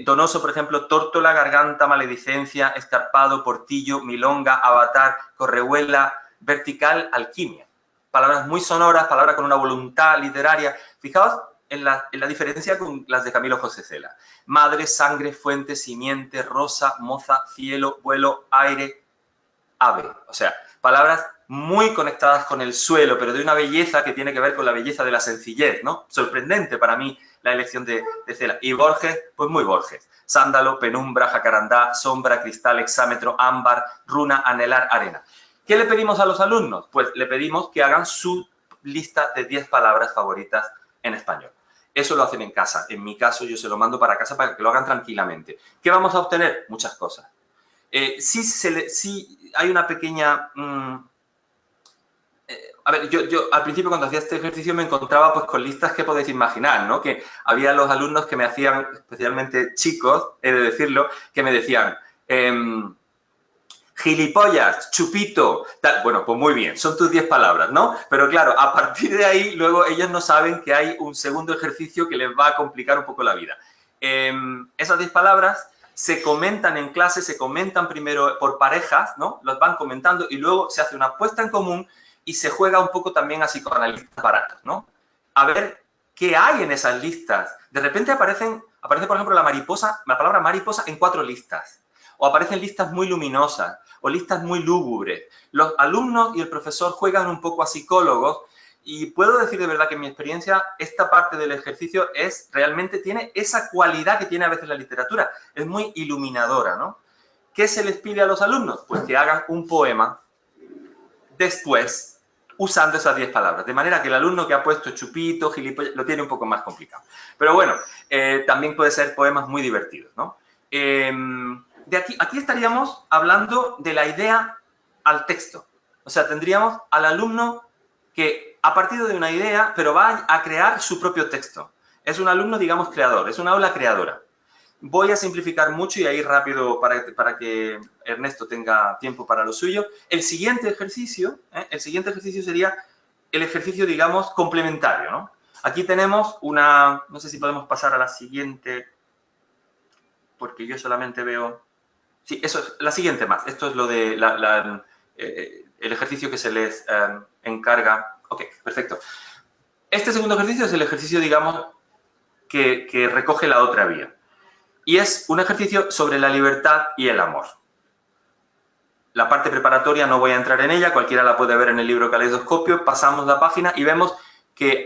Donoso, por ejemplo, tórtola, garganta, maledicencia, escarpado, portillo, milonga, avatar, correhuela, vertical, alquimia. Palabras muy sonoras, palabras con una voluntad literaria. Fijaos en la diferencia con las de Camilo José Cela. Madre, sangre, fuente, simiente, rosa, moza, cielo, vuelo, aire, ave. O sea, palabras muy conectadas con el suelo, pero de una belleza que tiene que ver con la belleza de la sencillez, ¿no? Sorprendente para mí la elección de Cela. Y Borges, pues muy Borges. sándalo, penumbra, jacarandá, sombra, cristal, hexámetro, ámbar, runa, anhelar, arena. ¿Qué le pedimos a los alumnos? Pues le pedimos que hagan su lista de 10 palabras favoritas en español. Eso lo hacen en casa. En mi caso, yo se lo mando para casa para que lo hagan tranquilamente. ¿Qué vamos a obtener? Muchas cosas. Sí hay una pequeña... a ver, yo al principio cuando hacía este ejercicio me encontraba pues con listas que podéis imaginar, ¿no? Que había los alumnos que me hacían, especialmente chicos, he de decirlo, que me decían... gilipollas, chupito, tal. Bueno, pues muy bien, son tus 10 palabras, ¿no? Pero claro, a partir de ahí, luego ellos no saben que hay un segundo ejercicio que les va a complicar un poco la vida. Esas 10 palabras se comentan en clase, se comentan primero por parejas, ¿no? Los van comentando y luego se hace una apuesta en común y se juega un poco también así con las listas baratas, ¿no? A ver qué hay en esas listas. De repente aparece, por ejemplo, la palabra mariposa en 4 listas. O aparecen listas muy luminosas, o listas muy lúgubres. Los alumnos y el profesor juegan un poco a psicólogos y puedo decir de verdad que en mi experiencia esta parte del ejercicio realmente tiene esa cualidad que tiene a veces la literatura. Es muy iluminadora, ¿no? ¿Qué se les pide a los alumnos? Pues que hagan un poema después usando esas 10 palabras. De manera que el alumno que ha puesto chupito, gilipollas, lo tiene un poco más complicado. Pero bueno, también puede ser poemas muy divertidos, ¿no? Aquí estaríamos hablando de la idea al texto. O sea, tendríamos al alumno que ha partido de una idea, pero va a crear su propio texto. Es un alumno, digamos, creador. Es una aula creadora. Voy a simplificar mucho y ahí rápido para que Ernesto tenga tiempo para lo suyo. El siguiente ejercicio sería el ejercicio, digamos, complementario, ¿no? Aquí tenemos una... No sé si podemos pasar a la siguiente, porque yo solamente veo... Sí, eso es la siguiente más. Esto es lo de el ejercicio que se les encarga. Ok, perfecto. Este segundo ejercicio es el ejercicio, digamos, que recoge la otra vía. Y es un ejercicio sobre la libertad y el amor. La parte preparatoria no voy a entrar en ella, cualquiera la puede ver en el libro Caleidoscopio. Pasamos la página y vemos que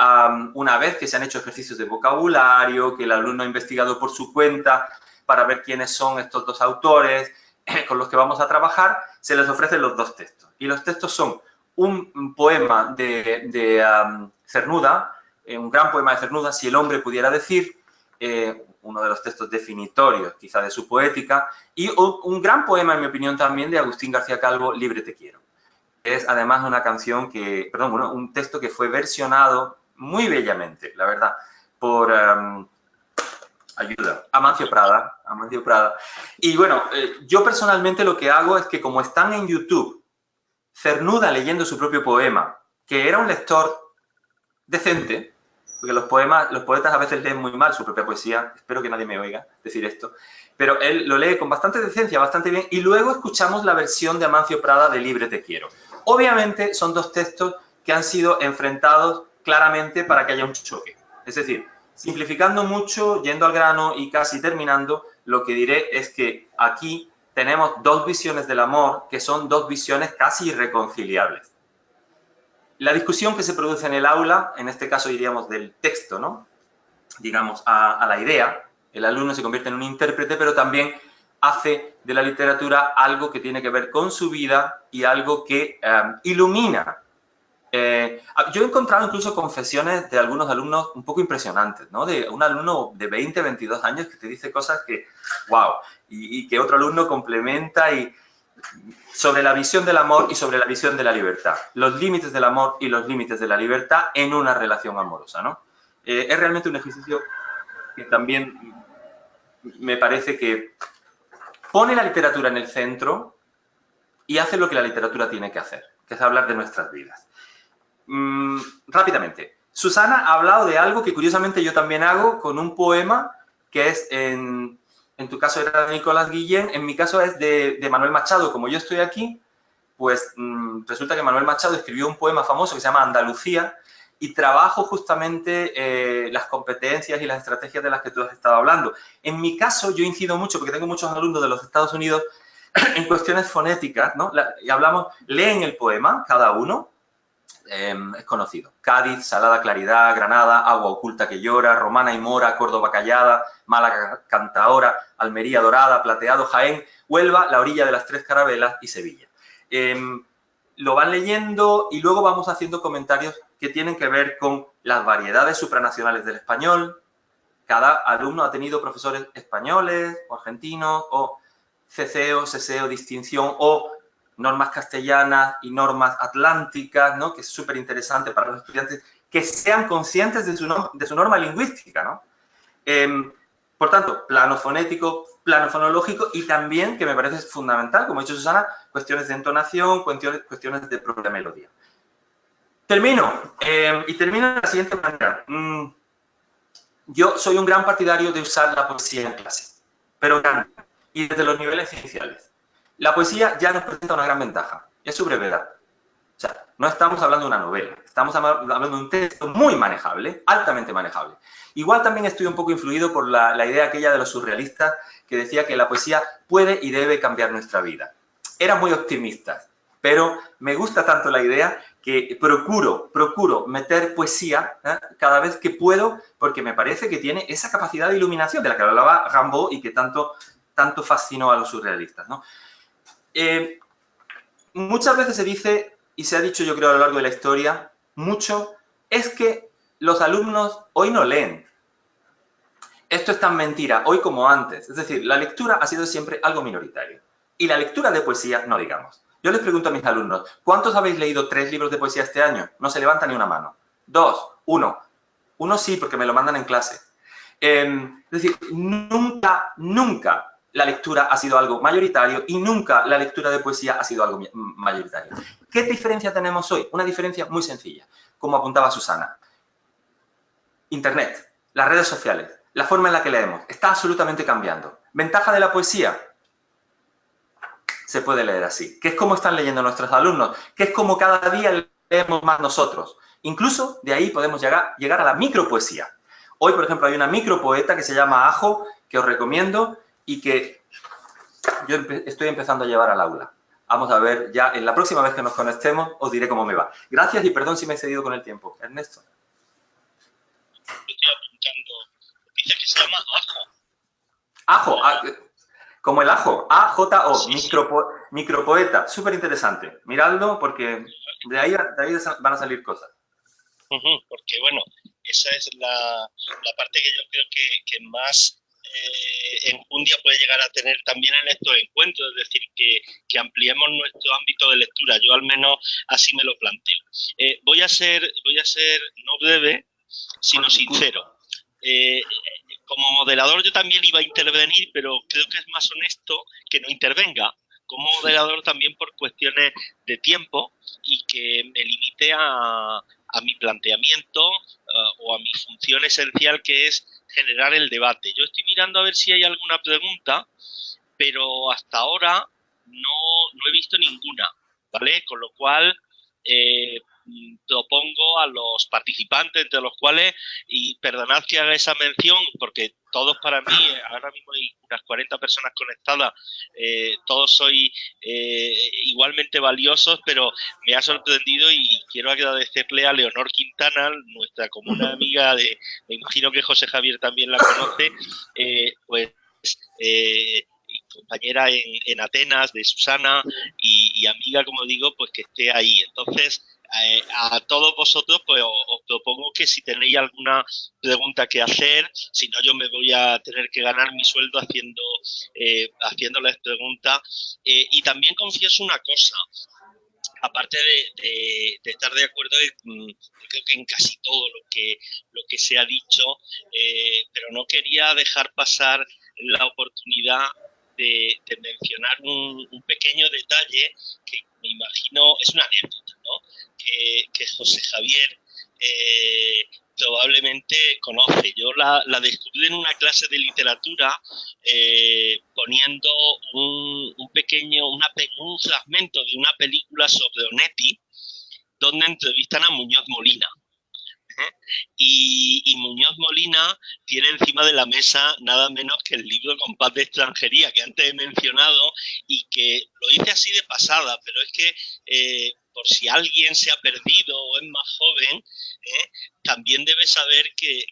una vez que se han hecho ejercicios de vocabulario, que el alumno ha investigado por su cuenta para ver quiénes son estos 2 autores con los que vamos a trabajar, se les ofrecen los 2 textos. Y los textos son un poema de Cernuda, un gran poema de Cernuda, Si el hombre pudiera decir, uno de los textos definitorios quizá de su poética, y un gran poema, en mi opinión, también de Agustín García Calvo, Libre te quiero. Es además una canción un texto que fue versionado muy bellamente, la verdad, por... Amancio Prada. Y bueno, yo personalmente lo que hago es que como están en YouTube, Cernuda leyendo su propio poema, que era un lector decente, porque los poetas a veces leen muy mal su propia poesía, espero que nadie me oiga decir esto, pero él lo lee con bastante decencia, bastante bien, y luego escuchamos la versión de Amancio Prada de Libre te quiero. Obviamente son 2 textos que han sido enfrentados claramente para que haya un choque. Es decir, simplificando mucho, yendo al grano y casi terminando, lo que diré es que aquí tenemos 2 visiones del amor que son 2 visiones casi irreconciliables. La discusión que se produce en el aula, en este caso diríamos del texto, ¿no? Digamos, a la idea, el alumno se convierte en un intérprete, pero también hace de la literatura algo que tiene que ver con su vida y algo que ilumina. Yo he encontrado incluso confesiones de algunos alumnos un poco impresionantes, ¿no? De un alumno de 20, 22 años que te dice cosas que, wow, y que otro alumno complementa sobre la visión del amor y sobre la visión de la libertad. Los límites del amor y los límites de la libertad en una relación amorosa, ¿no? Es realmente un ejercicio que también me parece que pone la literatura en el centro y hace lo que la literatura tiene que hacer, que es hablar de nuestras vidas. Rápidamente, Susana ha hablado de algo que curiosamente yo también hago con un poema que es, en tu caso era de Nicolás Guillén, en mi caso es de Manuel Machado. Como yo estoy aquí, pues resulta que Manuel Machado escribió un poema famoso que se llama Andalucía y trabajo justamente las competencias y las estrategias de las que tú has estado hablando. En mi caso, yo incido mucho, porque tengo muchos alumnos de los Estados Unidos, en cuestiones fonéticas, ¿no? Y hablamos, leen el poema, cada uno, es conocido. Cádiz, salada claridad, Granada, agua oculta que llora, Romana y mora, Córdoba callada, Málaga cantaora, Almería dorada, plateado, Jaén, Huelva, la orilla de las tres carabelas y Sevilla. Lo van leyendo y luego vamos haciendo comentarios que tienen que ver con las variedades supranacionales del español. Cada alumno ha tenido profesores españoles o argentinos o ceceo, seseo, distinción o normas castellanas y normas atlánticas, ¿no? Que es súper interesante para los estudiantes que sean conscientes de su norma lingüística, ¿no? Por tanto, plano fonético, plano fonológico y también, que me parece fundamental, como ha dicho Susana, cuestiones de entonación, cuestiones de propia melodía. Termino de la siguiente manera. Yo soy un gran partidario de usar la poesía en clase, pero grande, y desde los niveles iniciales. La poesía ya nos presenta una gran ventaja, es su brevedad. O sea, no estamos hablando de una novela, estamos hablando de un texto muy manejable, altamente manejable. Igual también estoy un poco influido por la idea aquella de los surrealistas que decía que la poesía puede y debe cambiar nuestra vida. Eran muy optimistas, pero me gusta tanto la idea que procuro meter poesía cada vez que puedo, porque me parece que tiene esa capacidad de iluminación de la que hablaba Rimbaud y que tanto fascinó a los surrealistas, ¿no? Muchas veces se dice, y se ha dicho yo creo a lo largo de la historia, mucho, es que los alumnos hoy no leen. Esto es tan mentira, hoy como antes. Es decir, la lectura ha sido siempre algo minoritario. Y la lectura de poesía, no digamos. Yo les pregunto a mis alumnos, ¿cuántos habéis leído 3 libros de poesía este año? No se levanta ni una mano. 2, 1. 1 sí, porque me lo mandan en clase. Es decir, nunca la lectura ha sido algo mayoritario y nunca la lectura de poesía ha sido algo mayoritario. ¿Qué diferencia tenemos hoy? Una diferencia muy sencilla, como apuntaba Susana. Internet, las redes sociales, la forma en la que leemos, está absolutamente cambiando. ¿Ventaja de la poesía? Se puede leer así, que es como están leyendo nuestros alumnos, que es como cada día leemos más nosotros. Incluso de ahí podemos llegar a la micropoesía. Hoy, por ejemplo, hay una micropoeta que se llama Ajo, que os recomiendo y que yo estoy empezando a llevar al aula. Vamos a ver, ya en la próxima vez que nos conectemos os diré cómo me va. Gracias y perdón si me he excedido con el tiempo. Ernesto. Estoy apuntando. Dice que se llama Ajo. Ajo, como el ajo, A-J-O, Sí. micropoeta, súper interesante. Miradlo porque de ahí van a salir cosas. Porque, bueno, esa es la parte que yo creo que más enjundia puede llegar a tener también en estos encuentros, es decir, que ampliemos nuestro ámbito de lectura. Yo al menos así me lo planteo. Voy a ser no breve, sino sincero. Como moderador yo también iba a intervenir, pero creo que es más honesto que no intervenga. Como moderador también por cuestiones de tiempo y que me limite a mi planteamiento o a mi función esencial, que es generar el debate. Yo estoy mirando a ver si hay alguna pregunta, pero hasta ahora no he visto ninguna, ¿vale? Con lo cual propongo a los participantes, entre los cuales, y perdonad que haga esa mención, porque todos para mí, ahora mismo hay unas 40 personas conectadas, todos sois igualmente valiosos, pero me ha sorprendido y quiero agradecerle a Leonor Quintana, nuestra común amiga, me imagino que José Javier también la conoce, compañera en Atenas de Susana y amiga, como digo, pues que esté ahí. Entonces, a todos vosotros, pues os propongo que si tenéis alguna pregunta que hacer, si no yo me voy a tener que ganar mi sueldo haciéndoles preguntas. Y también confieso una cosa, aparte de estar de acuerdo, creo que en casi todo lo que se ha dicho, pero no quería dejar pasar la oportunidad de mencionar un pequeño detalle que me imagino, es una anécdota, ¿no? Que José Javier probablemente conoce. Yo la descubrí en una clase de literatura poniendo un fragmento de una película sobre Onetti, donde entrevistan a Muñoz Molina. Y Muñoz Molina tiene encima de la mesa nada menos que el libro Compás de Extranjería, que antes he mencionado y que lo hice así de pasada, pero es que por si alguien se ha perdido o es más joven, también debe saber que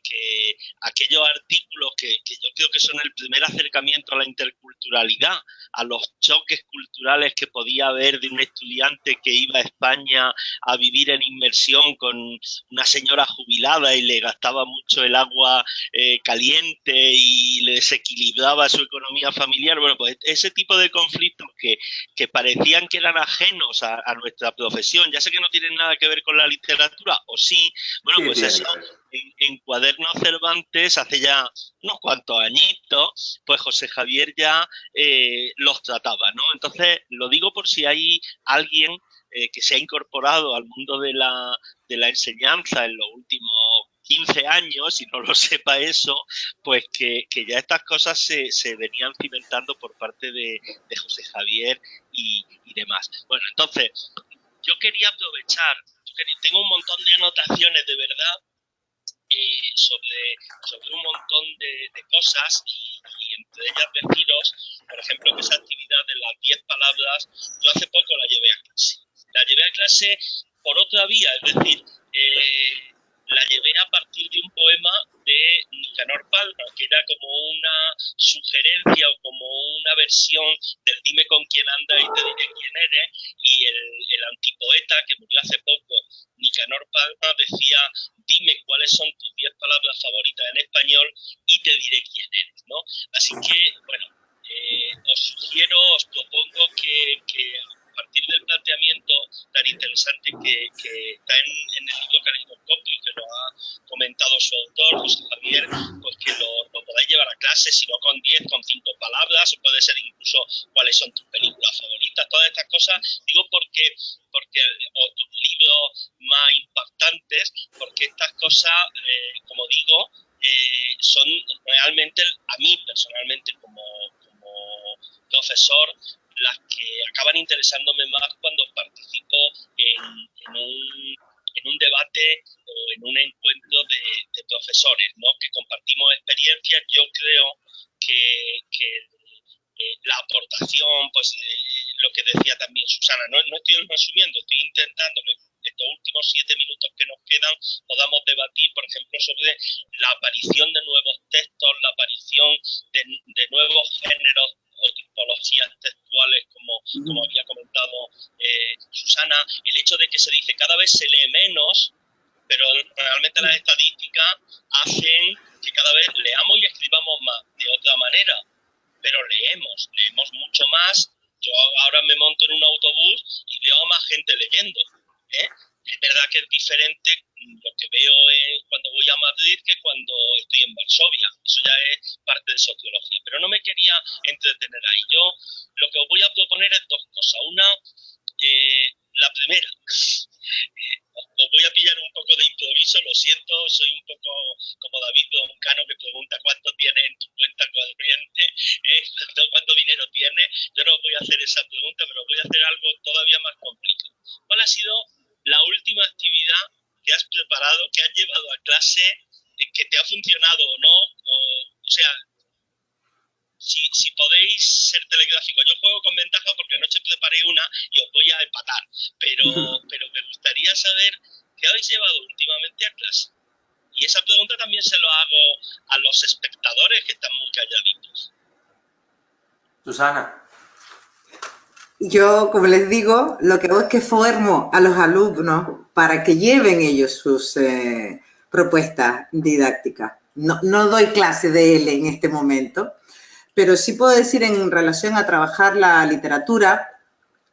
aquellos artículos que yo creo que son el primer acercamiento a la interculturalidad, a los choques culturales que podía haber de un estudiante que iba a España a vivir en inmersión con una señora jubilada y le gastaba mucho el agua caliente y le desequilibraba su economía familiar. Bueno, pues ese tipo de conflictos que parecían que eran ajenos a nuestra profesión, ya sé que no tienen nada que ver con la literatura, o sí, bueno, pues eso en Cuadernos Cervantes hace ya unos cuantos añitos, pues José Javier ya los trataba, ¿no? Entonces, lo digo por si hay alguien que se ha incorporado al mundo de la enseñanza en los últimos 15 años y no lo sepa eso, pues que ya estas cosas se venían cimentando por parte de José Javier y demás. Bueno, entonces, yo quería aprovechar, tengo un montón de anotaciones de verdad sobre un montón de cosas y entre ellas deciros, por ejemplo, que esa actividad de las 10 palabras, yo hace poco la llevé a clase. La llevé a clase por otra vía, es decir, la llevé a partir de un poema de Nicanor Palma, que era como una sugerencia o como una versión del dime con quién anda y te diré quién eres, y el antipoeta que murió hace poco, Nicanor Palma, decía dime cuáles son tus 10 palabras favoritas en español y te diré quién eres, ¿no? Así que, bueno, os sugiero, os propongo que a partir del planteamiento tan interesante que está en el libro Caleidoscopio y que lo ha comentado su autor, José Javier, pues que lo podáis llevar a clase, si no con 10, con 5 palabras, o puede ser incluso cuáles son tus películas favoritas, todas estas cosas, digo porque o tus libros más impactantes, porque estas cosas, como digo, son realmente, a mí personalmente como profesor, las que acaban interesándome más cuando participo en un debate o en un encuentro de profesores, ¿no? Que compartimos experiencias. Yo creo que la aportación, pues lo que decía también Susana, no estoy resumiendo, estoy intentando que estos últimos 7 minutos que nos quedan podamos debatir, por ejemplo, sobre la aparición de nuevos textos, la aparición de nuevos géneros o tipologías textuales, como había comentado Susana, el hecho de que se dice cada vez se lee menos, pero realmente las estadísticas hacen que cada vez leamos y escribamos más de otra manera, pero leemos mucho más. Yo ahora me monto en un autobús y veo a más gente leyendo, ¿eh? Es verdad que es diferente lo que veo cuando voy a Madrid que cuando estoy en Varsovia. Eso ya es parte de sociología. Pero no me quería entretener ahí. Yo lo que os voy a proponer es 2 cosas. Una, la primera, os voy a pillar un poco de improviso, lo siento, soy un poco como David Broncano que pregunta cuánto tiene en tu cuenta corriente, cuánto dinero tiene. Yo no voy a hacer esa pregunta, pero voy a hacer algo todavía más complicado. ¿Cuál ha sido la última actividad que has preparado, que has llevado a clase, que te ha funcionado o no? O sea, si podéis ser telegráficos. Yo juego con ventaja porque anoche preparé una y os voy a empatar, pero me gustaría saber qué habéis llevado últimamente a clase. Y esa pregunta también se lo hago a los espectadores que están muy calladitos. Susana. Yo, como les digo, lo que hago es que formo a los alumnos para que lleven ellos sus propuestas didácticas. No doy clase de él en este momento, pero sí puedo decir en relación a trabajar la literatura,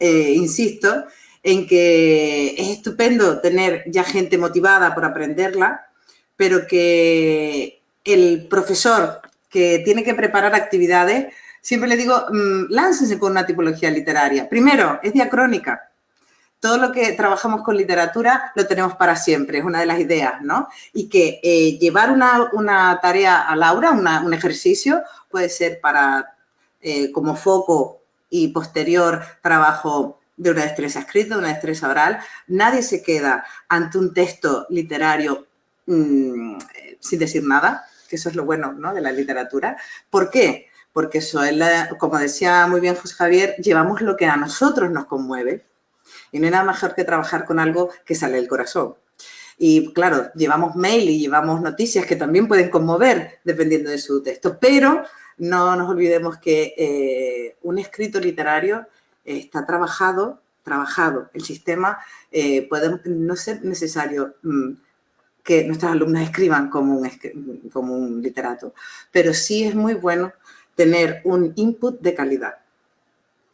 insisto, en que es estupendo tener ya gente motivada por aprenderla, pero que el profesor que tiene que preparar actividades, siempre le digo, láncense con una tipología literaria. Primero, es diacrónica. Todo lo que trabajamos con literatura lo tenemos para siempre, es una de las ideas, ¿no? Y que llevar una tarea al aula, un ejercicio, puede ser para, como foco y posterior trabajo de una destreza escrita, de una destreza oral. Nadie se queda ante un texto literario sin decir nada, que eso es lo bueno, ¿no?, de la literatura. ¿Por qué? Porque eso es, como decía muy bien José Javier, llevamos lo que a nosotros nos conmueve. Y no hay nada mejor que trabajar con algo que sale del corazón. Y claro, llevamos mail y llevamos noticias que también pueden conmover dependiendo de su texto, pero no nos olvidemos que un escrito literario está trabajado. El sistema puede no ser necesario que nuestras alumnas escriban como un literato, pero sí es muy bueno tener un input de calidad.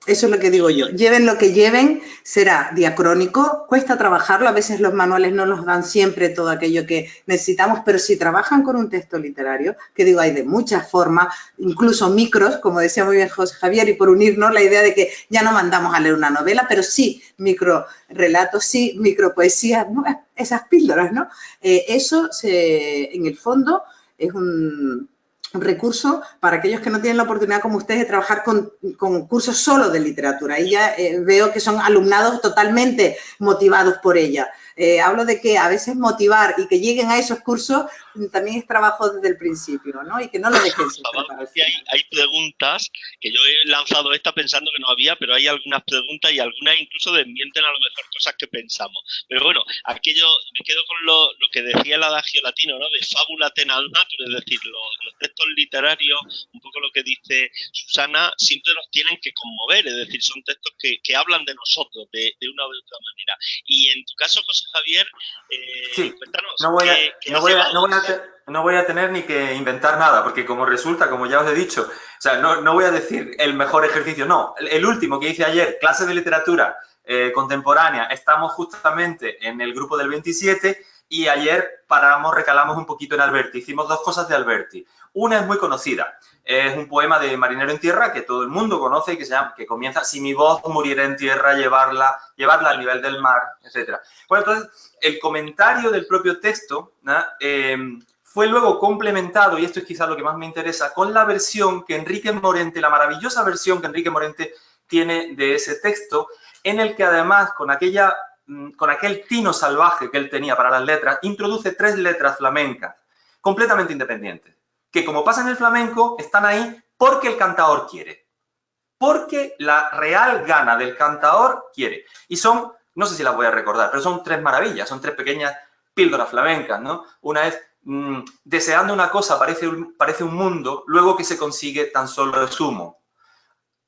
Eso es lo que digo yo. Lleven lo que lleven, será diacrónico, cuesta trabajarlo, a veces los manuales no nos dan siempre todo aquello que necesitamos, pero si trabajan con un texto literario, que digo, hay de muchas formas, incluso micros, como decía muy bien José Javier, y por unirnos la idea de que ya no mandamos a leer una novela, pero sí micro relatos, sí micro poesía, ¿no? Esas píldoras, ¿no? Eso, en el fondo, es un recurso para aquellos que no tienen la oportunidad, como ustedes, de trabajar con cursos solo de literatura. Y ya veo que son alumnados totalmente motivados por ella. Hablo de que a veces motivar y que lleguen a esos cursos también es trabajo desde el principio, ¿no? Y que no lo dejen sin preparar. Hay preguntas que yo he lanzado esta pensando que no había, pero hay algunas preguntas y algunas incluso desmienten a lo mejor cosas que pensamos. Pero bueno, aquello, me quedo con lo que decía el adagio latino, ¿no? De fábula tenal natura, es decir, los textos literarios, un poco lo que dice Susana, siempre nos tienen que conmover, es decir, son textos que hablan de nosotros de una u otra manera. Y en tu caso, José Javier, sí, cuéntanos. No voy a tener ni que inventar nada, porque como resulta, como ya os he dicho, o sea, no voy a decir el mejor ejercicio, no. El último que hice ayer, clase de literatura contemporánea, estamos justamente en el grupo del 27 y ayer recalamos un poquito en Alberti. Hicimos dos cosas de Alberti. Una es muy conocida, es un poema de Marinero en Tierra que todo el mundo conoce y que comienza: si mi voz muriera en tierra, llevarla al nivel del mar, etc. Bueno, entonces, el comentario del propio texto, ¿no? Fue luego complementado, y esto es quizás lo que más me interesa, con la versión que Enrique Morente, la maravillosa versión que Enrique Morente tiene de ese texto, en el que además, con aquel tino salvaje que él tenía para las letras, introduce 3 letras flamencas, completamente independientes, que, como pasa en el flamenco, están ahí porque el cantador quiere. Porque la real gana del cantador quiere. Y son, no sé si las voy a recordar, pero son 3 maravillas, son 3 pequeñas píldoras flamencas, ¿no? Una es: deseando una cosa parece un mundo, luego que se consigue tan solo es humo.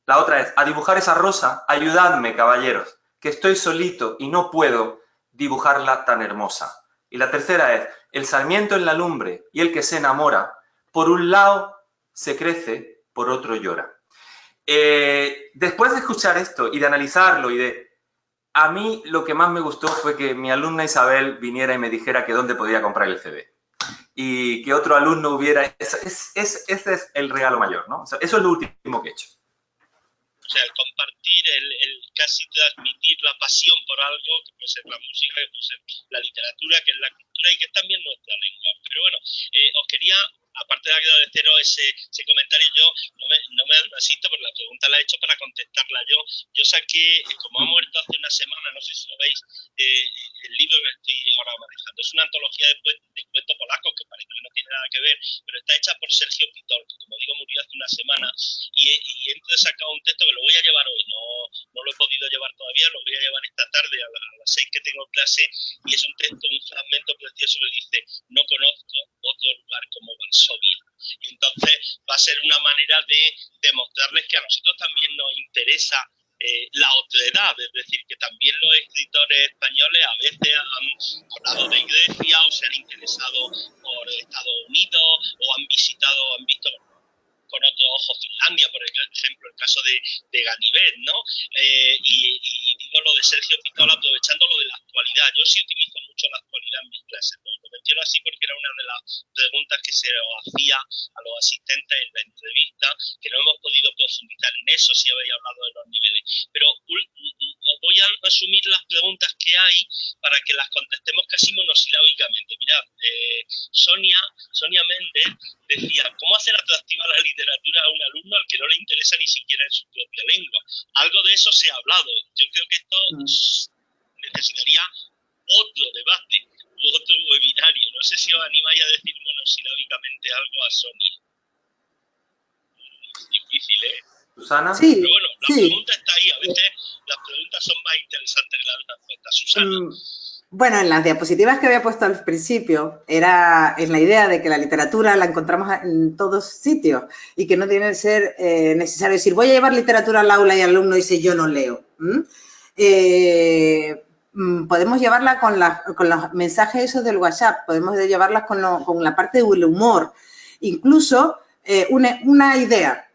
La otra es: a dibujar esa rosa, ayudadme, caballeros, que estoy solito y no puedo dibujarla tan hermosa. Y la tercera es: el sarmiento en la lumbre y el que se enamora, por un lado se crece, por otro llora. Después de escuchar esto y de analizarlo a mí lo que más me gustó fue que mi alumna Isabel viniera y me dijera que dónde podía comprar el CD. Y que otro alumno hubiera... Ese es el regalo mayor, ¿no? O sea, eso es lo último que he hecho. O sea, el compartir, el casi transmitir la pasión por algo, que puede ser la música, que puede ser la literatura, que es la cultura y que es también nuestra lengua. Pero bueno, os quería, aparte de agradeceros ese comentario, yo no me resisto, porque la pregunta la he hecho para contestarla yo. Yo saqué, como ha muerto hace una semana, no sé si lo veis, el libro que estoy ahora manejando. Es una antología de cuentos polacos, que parece que no tiene nada que ver, pero está hecha por Sergio Pitol, que, como digo, murió hace una semana, y entonces he sacado un texto que lo voy a llevar hoy, no lo he podido llevar todavía, lo voy a llevar esta tarde a las 6 que tengo clase, y es un texto, un fragmento precioso que dice: no conozco otro lugar como Varsovia. Y entonces va a ser una manera de demostrarles que a nosotros también nos interesa la otredad, es decir, que también los escritores españoles a veces han hablado de Grecia o se han interesado por Estados Unidos o han visto con otros ojos Finlandia, por ejemplo, el caso de Ganivet, ¿no? Y digo lo de Sergio Pitol aprovechando lo de la actualidad. Yo sí utilizo mucho la actualidad en mis clases, ¿no? Lo menciono así porque era una de las preguntas que se hacía a los asistentes en la entrevista, que no hemos podido profundizar en eso, si habéis hablado de los niveles. Pero os voy a resumir las preguntas que hay para que las contestemos casi monosilábicamente. Mirad, Sonia Méndez decía: ¿cómo hacer atractiva la literatura a un alumno al que no le interesa ni siquiera en su propia lengua? Algo de eso se ha hablado. Yo creo que esto necesitaría otro debate u otro webinario. No sé si os animáis a decir monosilábicamente algo a Sonia. Es difícil, ¿eh? Susana. Sí, Pero bueno, la sí. pregunta está ahí. A veces las preguntas son más interesantes que las respuestas. Susana. Bueno, en las diapositivas que había puesto al principio es la idea de que la literatura la encontramos en todos sitios y que no tiene que ser necesario decir voy a llevar literatura al aula y el alumno dice yo no leo. Podemos llevarla con los mensajes esos del WhatsApp, podemos llevarlas con la parte del humor, incluso una idea.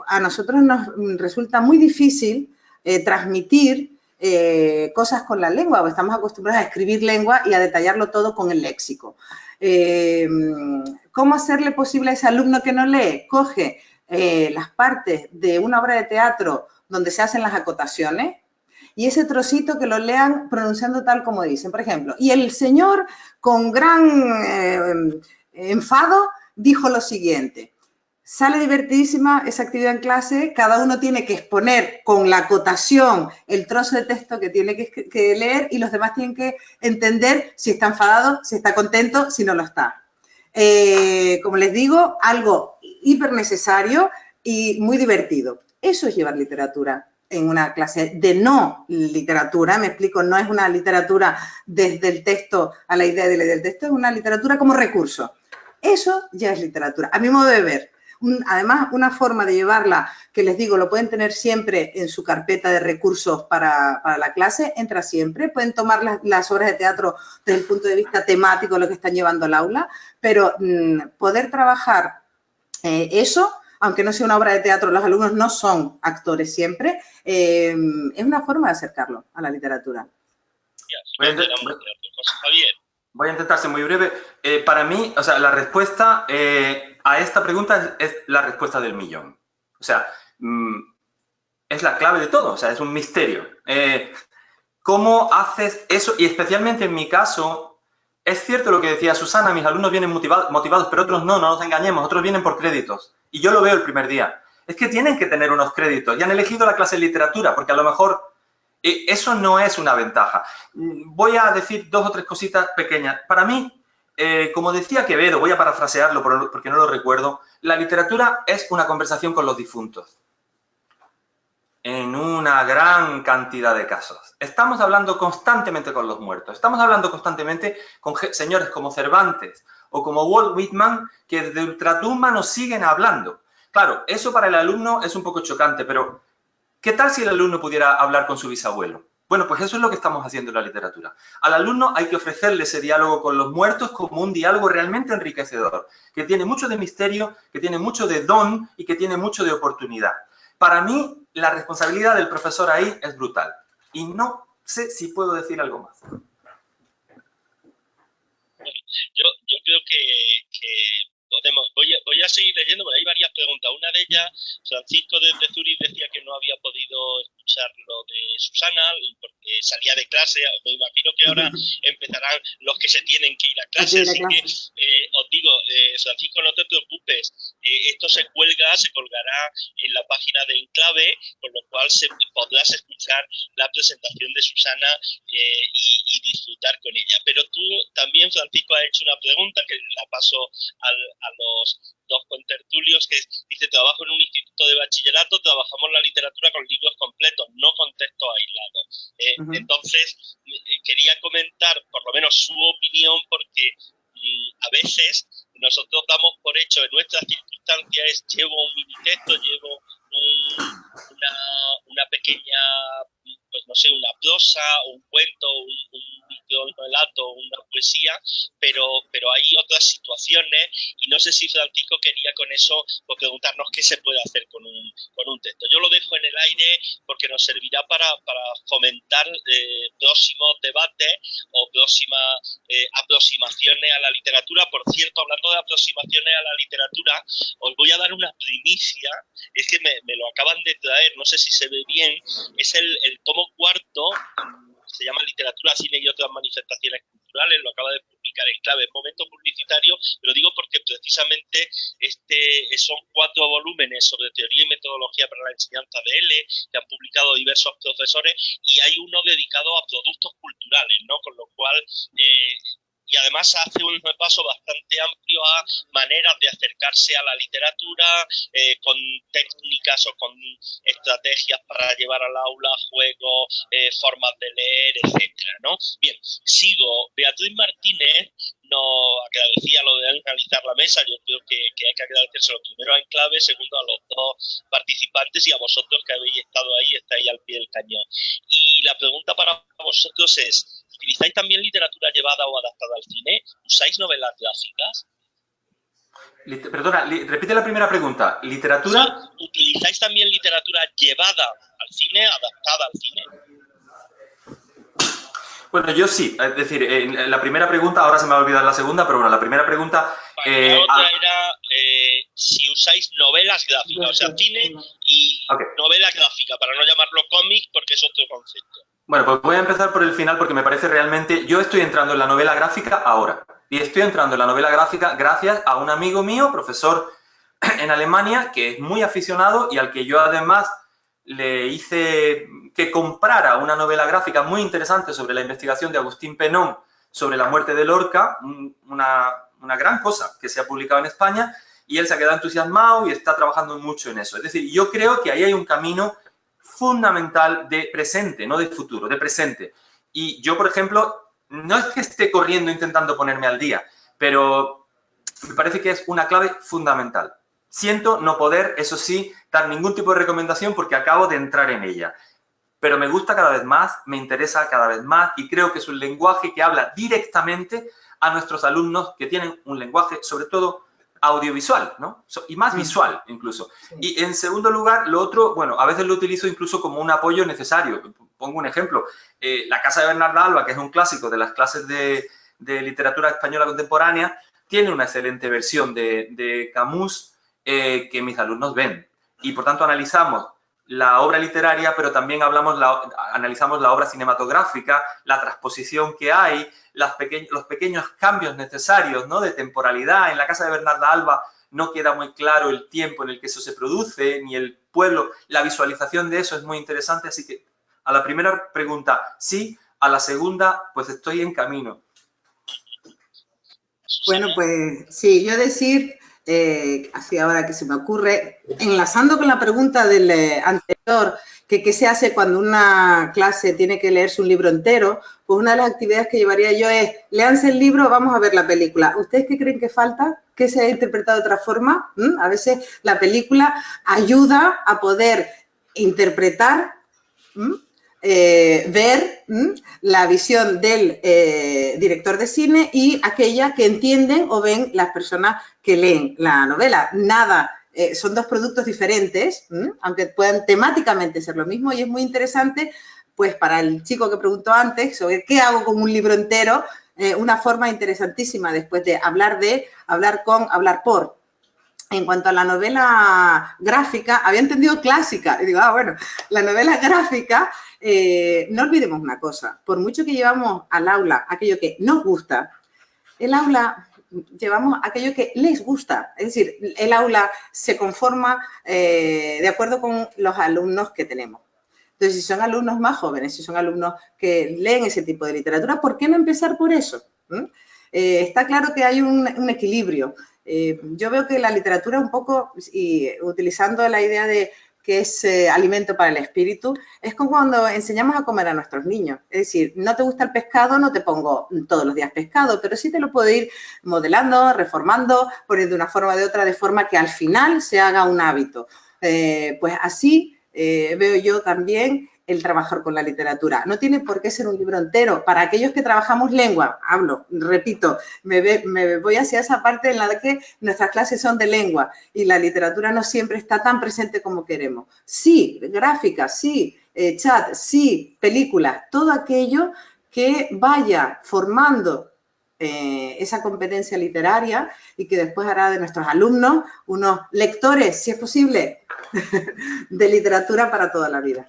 A nosotros nos resulta muy difícil transmitir cosas con la lengua, porque estamos acostumbrados a escribir lengua y a detallarlo todo con el léxico. ¿Cómo hacerle posible a ese alumno que no lee? Coge las partes de una obra de teatro donde se hacen las acotaciones y ese trocito que lo lean pronunciando tal como dicen. Por ejemplo, y el señor con gran enfado dijo lo siguiente. Sale divertidísima esa actividad en clase, cada uno tiene que exponer con la acotación el trozo de texto que tiene que leer y los demás tienen que entender si está enfadado, si está contento, si no lo está. Como les digo, algo hiper necesario y muy divertido. Eso es llevar literatura en una clase de no literatura, me explico, no es una literatura desde el texto a la idea de leer el texto, es una literatura como recurso. Eso ya es literatura, a mi modo de ver. Además, una forma de llevarla, que les digo, lo pueden tener siempre en su carpeta de recursos para la clase, entra siempre, pueden tomar las obras de teatro desde el punto de vista temático, lo que están llevando al aula, pero poder trabajar eso, aunque no sea una obra de teatro, los alumnos no son actores siempre, es una forma de acercarlo a la literatura. Voy a intentar ser muy breve. Para mí, o sea, la respuesta a esta pregunta es la respuesta del millón. O sea, es la clave de todo, o sea, es un misterio. ¿Cómo haces eso? Y especialmente en mi caso, es cierto lo que decía Susana, mis alumnos vienen motivados, pero otros no nos engañemos, otros vienen por créditos. Y yo lo veo el primer día. Es que tienen que tener unos créditos y han elegido la clase de literatura, porque a lo mejor eso no es una ventaja. Voy a decir 2 o 3 cositas pequeñas. Para mí, como decía Quevedo, voy a parafrasearlo porque no lo recuerdo, la literatura es una conversación con los difuntos. En una gran cantidad de casos. Estamos hablando constantemente con los muertos. Estamos hablando constantemente con señores como Cervantes o como Walt Whitman, que desde ultratumba nos siguen hablando. Claro, eso para el alumno es un poco chocante, pero ¿qué tal si el alumno pudiera hablar con su bisabuelo? Bueno, pues eso es lo que estamos haciendo en la literatura. Al alumno hay que ofrecerle ese diálogo con los muertos como un diálogo realmente enriquecedor, que tiene mucho de misterio, que tiene mucho de don y que tiene mucho de oportunidad. Para mí, la responsabilidad del profesor ahí es brutal. Y no sé si puedo decir algo más. Yo creo que podemos. Voy a seguir leyendo, porque hay varias preguntas. Una de ellas, Francisco desde Zurich decía que no había podido escuchar lo de Susana porque salía de clase. Me imagino que ahora empezarán los que se tienen que ir a clase. Así que os digo, Francisco, no te preocupes. Esto se colgará en la página de Enclave, con lo cual podrás escuchar la presentación de Susana y disfrutar con ella. Pero tú también, Francisco, has hecho una pregunta que la paso a los 2 contertulios, que dice: trabajo en un instituto de bachillerato, trabajamos la literatura con libros completos, no con textos aislados. Entonces, quería comentar por lo menos su opinión, porque a veces nosotros damos por hecho en nuestras circunstancias, llevo un mini texto, llevo una pequeña, pues no sé, una prosa, un cuento, un relato, una poesía, pero hay otras situaciones y no sé si Francisco quería con eso pues, preguntarnos qué se puede hacer con un texto. Yo lo dejo en el aire porque nos servirá para fomentar próximos debates o próximas aproximaciones a la literatura. Por cierto, hablando de aproximaciones a la literatura, os voy a dar una primicia, es que me lo acaban de traer, no sé si se ve bien, es el tomo 4, se llama Literatura, Cine y otras manifestaciones culturales, lo acaba de publicar Enclave, momento publicitario, pero digo porque precisamente son 4 volúmenes sobre teoría y metodología para la enseñanza de L, que han publicado diversos profesores, y hay uno dedicado a productos culturales, ¿no? Con lo cual y además hace un repaso bastante amplio a maneras de acercarse a la literatura, con técnicas o con estrategias para llevar al aula, juegos, formas de leer, etcétera, ¿no? Bien, sigo. Beatriz Martínez nos agradecía lo de analizar la mesa. Yo creo que hay que agradecérselo primero a Enclave, segundo a los dos participantes y a vosotros que habéis estado ahí y estáis al pie del cañón. Y la pregunta para vosotros es: ¿utilizáis también literatura llevada o adaptada al cine? ¿Usáis novelas gráficas? Perdona, repite la primera pregunta. ¿Literatura? Sí, ¿utilizáis también literatura llevada al cine, adaptada al cine? Bueno, yo sí. Es decir, la primera pregunta, ahora se me va a olvidar la segunda, pero bueno, la primera pregunta... Vale, la otra era si usáis novelas gráficas, o sea, cine y novela gráfica, para no llamarlo cómic porque es otro concepto. Bueno, pues voy a empezar por el final porque me parece realmente... Yo estoy entrando en la novela gráfica ahora. Y estoy entrando en la novela gráfica gracias a un amigo mío, profesor en Alemania, que es muy aficionado y al que yo además le hice que comprara una novela gráfica muy interesante sobre la investigación de Agustín Penón sobre la muerte de Lorca, una gran cosa que se ha publicado en España, y él se ha quedado entusiasmado y está trabajando mucho en eso. Es decir, yo creo que ahí hay un camino fundamental de presente, no de futuro, de presente. Y yo, por ejemplo, no es que esté corriendo intentando ponerme al día, pero me parece que es una clave fundamental. Siento no poder, eso sí, dar ningún tipo de recomendación porque acabo de entrar en ella. Pero me gusta cada vez más, me interesa cada vez más y creo que es un lenguaje que habla directamente a nuestros alumnos que tienen un lenguaje, sobre todo, audiovisual, ¿no? Y más visual, incluso. Y en segundo lugar, lo otro, bueno, a veces lo utilizo incluso como un apoyo necesario. Pongo un ejemplo. La Casa de Bernarda Alba, que es un clásico de las clases de literatura española contemporánea, tiene una excelente versión de Camus que mis alumnos ven. Y, por tanto, analizamos la obra literaria, pero también analizamos la obra cinematográfica, la transposición que hay, los pequeños cambios necesarios, ¿no?, de temporalidad. En la Casa de Bernarda Alba no queda muy claro el tiempo en el que eso se produce, ni el pueblo. La visualización de eso es muy interesante, así que a la primera pregunta, sí. A la segunda, pues estoy en camino. Bueno, pues sí, yo decir, así ahora que se me ocurre, enlazando con la pregunta del anterior, que qué se hace cuando una clase tiene que leerse un libro entero, pues una de las actividades que llevaría yo es, léanse el libro, vamos a ver la película. ¿Ustedes qué creen que falta? ¿Que se ha interpretado de otra forma? A veces la película ayuda a poder interpretar, ver la visión del director de cine y aquella que entienden o ven las personas que leen la novela. Nada, son dos productos diferentes, aunque puedan temáticamente ser lo mismo, y es muy interesante, pues para el chico que preguntó antes sobre qué hago con un libro entero, una forma interesantísima después de hablar con, hablar por. En cuanto a la novela gráfica, había entendido clásica, y digo, bueno, la novela gráfica, no olvidemos una cosa, por mucho que llevamos al aula aquello que nos gusta, el aula llevamos aquello que les gusta, es decir, el aula se conforma de acuerdo con los alumnos que tenemos. Entonces, si son alumnos más jóvenes, si son alumnos que leen ese tipo de literatura, ¿por qué no empezar por eso? Está claro que hay un equilibrio. Yo veo que la literatura un poco, y utilizando la idea de que es alimento para el espíritu, es como cuando enseñamos a comer a nuestros niños. Es decir, no te gusta el pescado, no te pongo todos los días pescado, pero sí te lo puedo ir modelando, reformando, poniendo de una forma o de otra, de forma que al final se haga un hábito. Pues así veo yo también el trabajar con la literatura. No tiene por qué ser un libro entero. Para aquellos que trabajamos lengua, repito, me voy hacia esa parte en la que nuestras clases son de lengua y la literatura no siempre está tan presente como queremos. Sí, gráficas, sí, chat, sí, películas, todo aquello que vaya formando esa competencia literaria y que después hará de nuestros alumnos unos lectores, si es posible, de literatura para toda la vida.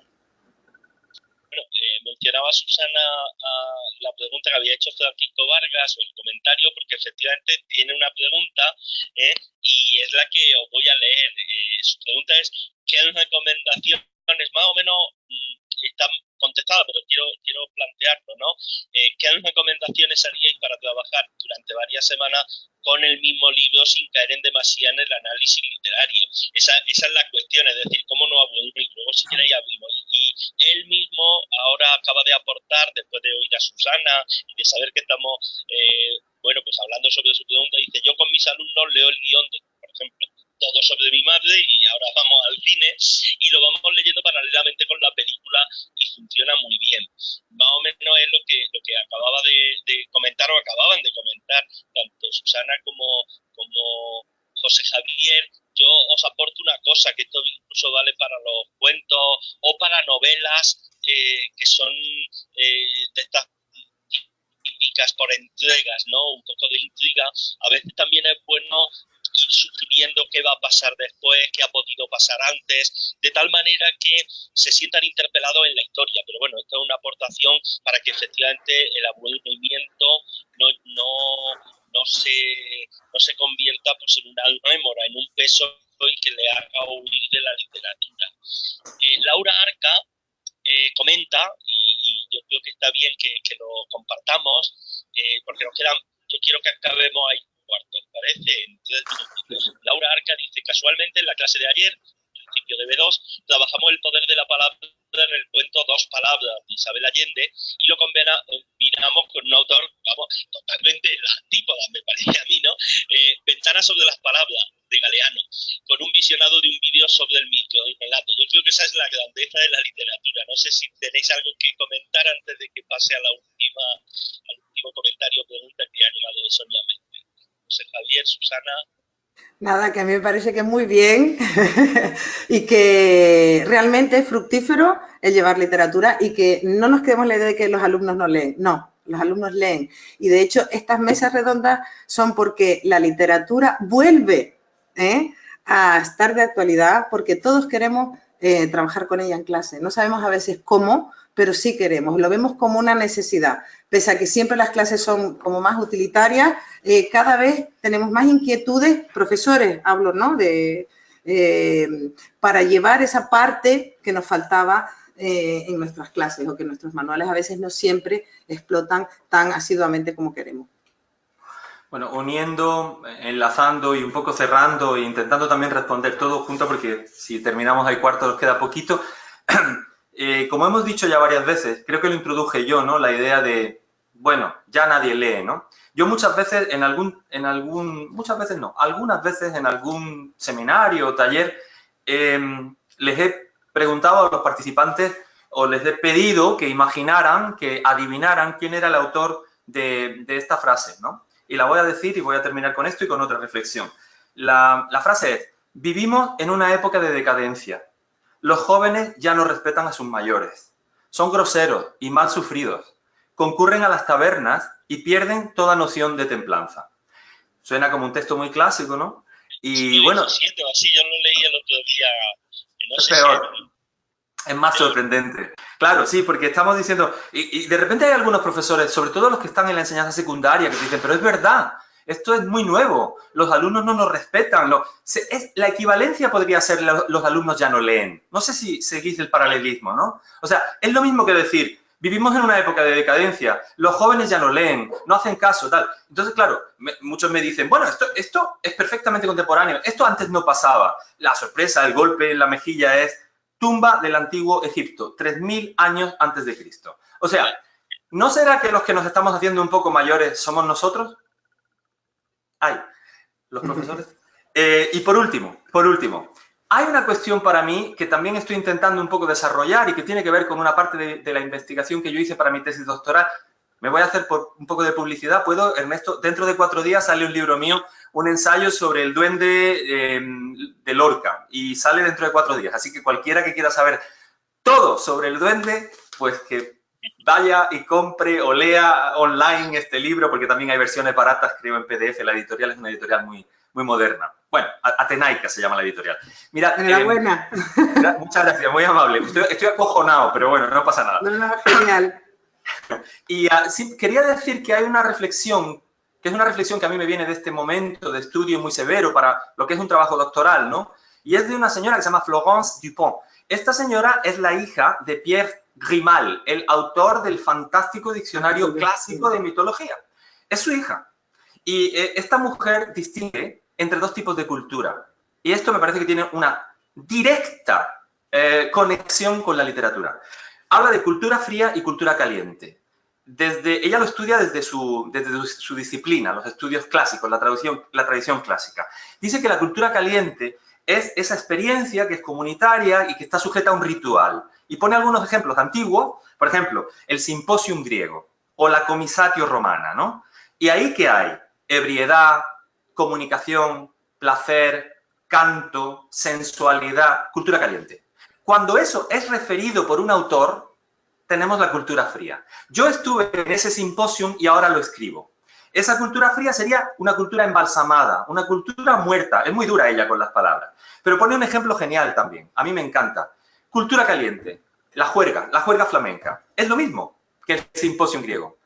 Mencionaba Susana la pregunta que había hecho Francisco Vargas o el comentario, porque efectivamente tiene una pregunta y es la que os voy a leer. Su pregunta es: ¿qué recomendación más o menos están contestadas, pero quiero plantearlo, ¿no? ¿Qué recomendaciones haríais para trabajar durante varias semanas con el mismo libro sin caer en demasiado en el análisis literario? Esa es la cuestión, es decir, ¿cómo no aburrimos? Y luego, si queréis, abrimos. Y él mismo ahora acaba de aportar, después de oír a Susana y de saber que estamos, bueno, pues hablando sobre su pregunta, dice, yo con mis alumnos leo el guión de, por ejemplo, Todo sobre mi madre, y ahora vamos al cine y lo vamos leyendo paralelamente con la película y funciona muy bien. Más o menos es lo que acababa de comentar o acababan de comentar tanto Susana como José Javier. Yo os aporto una cosa, que esto incluso vale para los cuentos o para novelas que son de estas típicas por entregas, ¿no? Un poco de intriga. A veces también es bueno ir sugiriendo qué va a pasar después, qué ha podido pasar antes, de tal manera que se sientan interpelados en la historia. Pero bueno, esto es una aportación para que efectivamente el aburrimiento no se convierta pues, en una rémora, en un peso y que le haga huir de la literatura. Laura Arca comenta, y yo creo que está bien que lo compartamos, porque nos quedan, yo quiero que acabemos ahí cuarto, ¿parece? En 3 minutos. Laura Arca dice, casualmente en la clase de ayer, principio de B2, trabajamos el poder de la palabra en el cuento Dos palabras de Isabel Allende y lo combinamos con un autor, vamos, totalmente las antípodas, me parece a mí, ¿no? Ventanas sobre las palabras, de Galeano, con un visionado de un vídeo sobre el microrelato. Yo creo que esa es la grandeza de la literatura. No sé si tenéis algo que comentar antes de que pase al último comentario o pregunta que ha llegado de Sonia Méndez. José Javier, Susana. Nada, que a mí me parece que muy bien y que realmente es fructífero el llevar literatura y que no nos quedemos la idea de que los alumnos no leen. No, los alumnos leen. Y de hecho, estas mesas redondas son porque la literatura vuelve a estar de actualidad, porque todos queremos trabajar con ella en clase. No sabemos a veces cómo, pero sí queremos. Lo vemos como una necesidad. Pese a que siempre las clases son como más utilitarias, cada vez tenemos más inquietudes, profesores, hablo, ¿no?, para llevar esa parte que nos faltaba en nuestras clases, o que nuestros manuales a veces no siempre explotan tan asiduamente como queremos. Bueno, uniendo, enlazando y un poco cerrando e intentando también responder todo junto, porque si terminamos al cuarto nos queda poquito. Como hemos dicho ya varias veces, creo que lo introduje yo, ¿no? La idea de, bueno, ya nadie lee, ¿no? Yo muchas veces algunas veces en algún seminario o taller les he preguntado a los participantes o les he pedido que imaginaran, que adivinaran quién era el autor de esta frase, ¿no? Y la voy a decir y voy a terminar con esto y con otra reflexión. La frase es, vivimos en una época de decadencia. Los jóvenes ya no respetan a sus mayores. Son groseros y mal sufridos. Concurren a las tabernas y pierden toda noción de templanza. Suena como un texto muy clásico, ¿no? Y bueno... Así, yo lo leí el otro día. No es peor. Es más sorprendente. Claro, sí, porque estamos diciendo... Y de repente hay algunos profesores, sobre todo los que están en la enseñanza secundaria, que dicen, pero es verdad, esto es muy nuevo, los alumnos no nos respetan. La equivalencia podría ser los alumnos ya no leen. No sé si seguís el paralelismo, ¿no? O sea, es lo mismo que decir, vivimos en una época de decadencia, los jóvenes ya no leen, no hacen caso, tal. Entonces, claro, muchos me dicen, bueno, esto es perfectamente contemporáneo, esto antes no pasaba. La sorpresa, el golpe en la mejilla es tumba del antiguo Egipto, 3000 años antes de Cristo. O sea, ¿no será que los que nos estamos haciendo un poco mayores somos nosotros? Ay, los profesores. Y por último, hay una cuestión para mí que también estoy intentando un poco desarrollar y que tiene que ver con una parte de la investigación que yo hice para mi tesis doctoral. Me voy a hacer un poco de publicidad. ¿Puedo, Ernesto? Dentro de 4 días sale un libro mío, un ensayo sobre el duende de Lorca, y sale dentro de 4 días. Así que cualquiera que quiera saber todo sobre el duende, pues que vaya y compre o lea online este libro, porque también hay versiones baratas, creo, en PDF. La editorial es una editorial muy moderna. Bueno, Atenaica se llama la editorial. Mira, enhorabuena. Muchas gracias, muy amable. Estoy acojonado, pero bueno, no pasa nada. No, genial. Y sí, quería decir que hay una reflexión, que es una reflexión que a mí me viene de este momento de estudio muy severo para lo que es un trabajo doctoral, ¿no? Y es de una señora que se llama Florence Dupont. Esta señora es la hija de Pierre Grimal, el autor del fantástico diccionario clásico de mitología. Es su hija. Y esta mujer distingue entre dos tipos de cultura. Y esto me parece que tiene una directa conexión con la literatura. Habla de cultura fría y cultura caliente. Ella lo estudia desde su disciplina, los estudios clásicos, la tradición clásica. Dice que la cultura caliente es esa experiencia que es comunitaria y que está sujeta a un ritual. Y pone algunos ejemplos antiguos, por ejemplo, el simposium griego o la comisatio romana, ¿no? Y ahí, ¿qué hay? Ebriedad, comunicación, placer, canto, sensualidad, cultura caliente. Cuando eso es referido por un autor, tenemos la cultura fría. Yo estuve en ese simposium y ahora lo escribo. Esa cultura fría sería una cultura embalsamada, una cultura muerta. Es muy dura ella con las palabras. Pero pone un ejemplo genial también. A mí me encanta. Cultura caliente. La juerga flamenca. Es lo mismo que el simposium griego.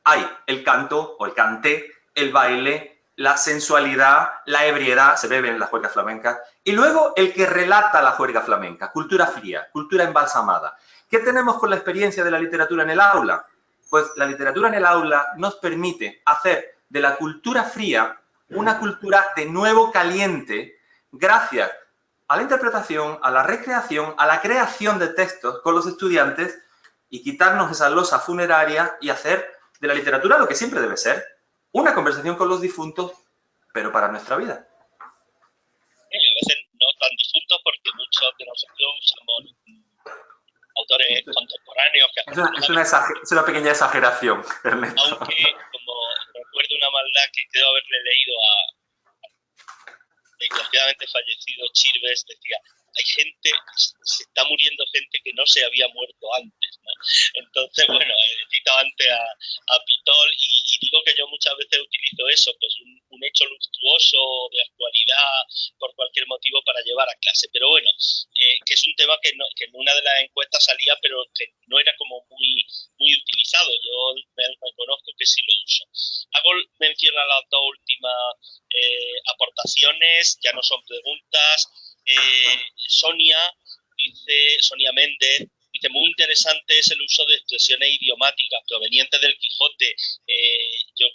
Hay el canto o el canté, el baile, la sensualidad, la ebriedad, se bebe en la juerga flamenca. Y luego el que relata la juerga flamenca. Cultura fría, cultura embalsamada. ¿Qué tenemos con la experiencia de la literatura en el aula? Pues la literatura en el aula nos permite hacer de la cultura fría una cultura de nuevo caliente gracias a la interpretación, a la recreación, a la creación de textos con los estudiantes y quitarnos esa losa funeraria y hacer de la literatura lo que siempre debe ser, una conversación con los difuntos, pero para nuestra vida. Y a veces no tan difuntos porque muchos de nosotros somos autores contemporáneos. Es una pequeña exageración, Ernesto. Aunque, como recuerdo una maldad que creo haberle leído a desgraciadamente fallecido Chirves, decía, hay gente, se está muriendo gente que no se había muerto antes, ¿no? Entonces, bueno, he citado antes a Pitol y digo que yo muchas veces utilizo eso, pues un hecho luctuoso de actualidad por cualquier motivo para llevar a clase. Pero bueno, que es un tema que en una de las encuestas salía, pero que no era como muy utilizado. Yo me reconozco que sí lo uso. Hago mención a las dos últimas aportaciones, ya no son preguntas. Sonia Méndez dice, muy interesante es el uso de expresiones idiomáticas provenientes del Quijote. Yo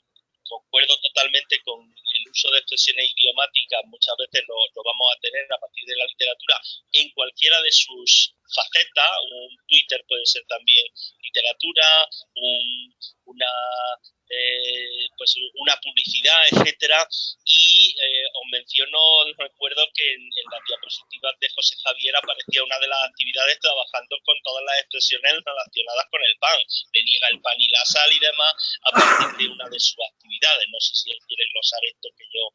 concuerdo totalmente con el uso de expresiones idiomáticas, muchas veces lo vamos a tener a partir de la literatura en cualquiera de sus facetas. Un Twitter puede ser también literatura, una publicidad, etcétera. Y os menciono, recuerdo que en las diapositivas de José Javier aparecía una de las actividades trabajando con todas las expresiones relacionadas con el pan. Le niega el pan y la sal y demás a partir de una de sus actividades. No sé si él quiere glosar esto que yo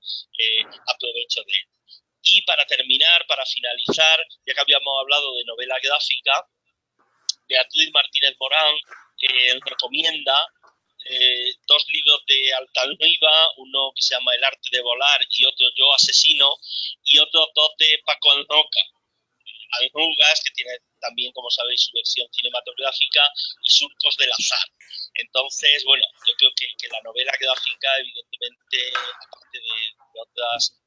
aprovecho de él. Y para terminar, para finalizar, ya que habíamos hablado de novela gráfica, Beatriz Martínez Morán recomienda dos libros de Altamira, uno que se llama El arte de volar y otro Yo asesino, y otros dos de Paco Arrugas, que tiene también, como sabéis, su versión cinematográfica, y Surcos del azar. Entonces, bueno, yo creo que la novela gráfica, evidentemente, aparte de otras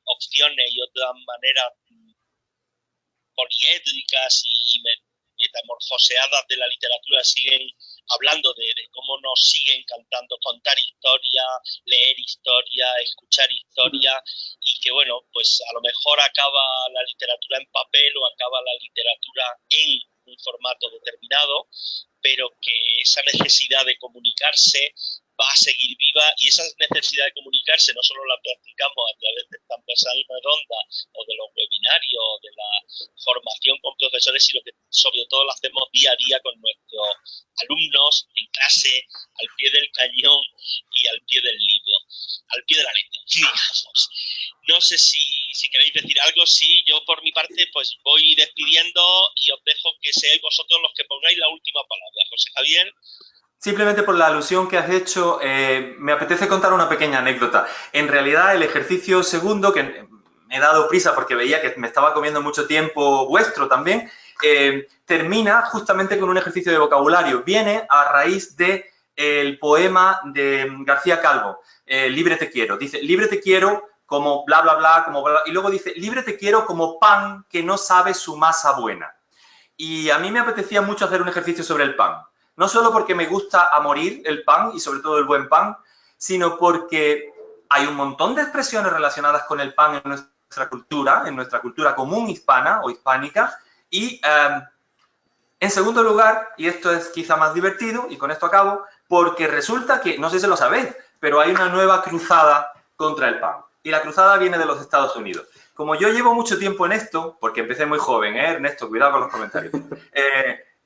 opciones y otras maneras poliédricas y metamorfoseadas de la literatura, siguen hablando de cómo nos sigue encantando contar historia, leer historia, escuchar historia, y que bueno, pues a lo mejor acaba la literatura en papel o acaba la literatura en un formato determinado, pero que esa necesidad de comunicarse va a seguir viva, y esa necesidad de comunicarse no solo la practicamos a través de esta mesa redonda o de los webinarios o de la formación con profesores, sino que sobre todo la hacemos día a día con nuestros alumnos en clase, al pie del cañón y al pie del libro, al pie de la letra, digamos. No sé si queréis decir algo. Sí, yo por mi parte pues voy despidiendo y os dejo que seáis vosotros los que pongáis la última palabra. José Javier. Simplemente por la alusión que has hecho, me apetece contar una pequeña anécdota. En realidad, el ejercicio segundo, que me he dado prisa porque veía que me estaba comiendo mucho tiempo vuestro también, termina justamente con un ejercicio de vocabulario. Viene a raíz del poema de García Calvo, Libre te quiero. Dice, libre te quiero como bla, bla, bla, como bla, bla, y luego dice, libre te quiero como pan que no sabe su masa buena. Y a mí me apetecía mucho hacer un ejercicio sobre el pan. No solo porque me gusta a morir el pan y sobre todo el buen pan, sino porque hay un montón de expresiones relacionadas con el pan en nuestra cultura común hispana o hispánica. Y en segundo lugar, y esto es quizá más divertido, y con esto acabo, porque resulta que, no sé si lo sabéis, pero hay una nueva cruzada contra el pan. Y la cruzada viene de los Estados Unidos. Como yo llevo mucho tiempo en esto, porque empecé muy joven, Ernesto, cuidado con los comentarios.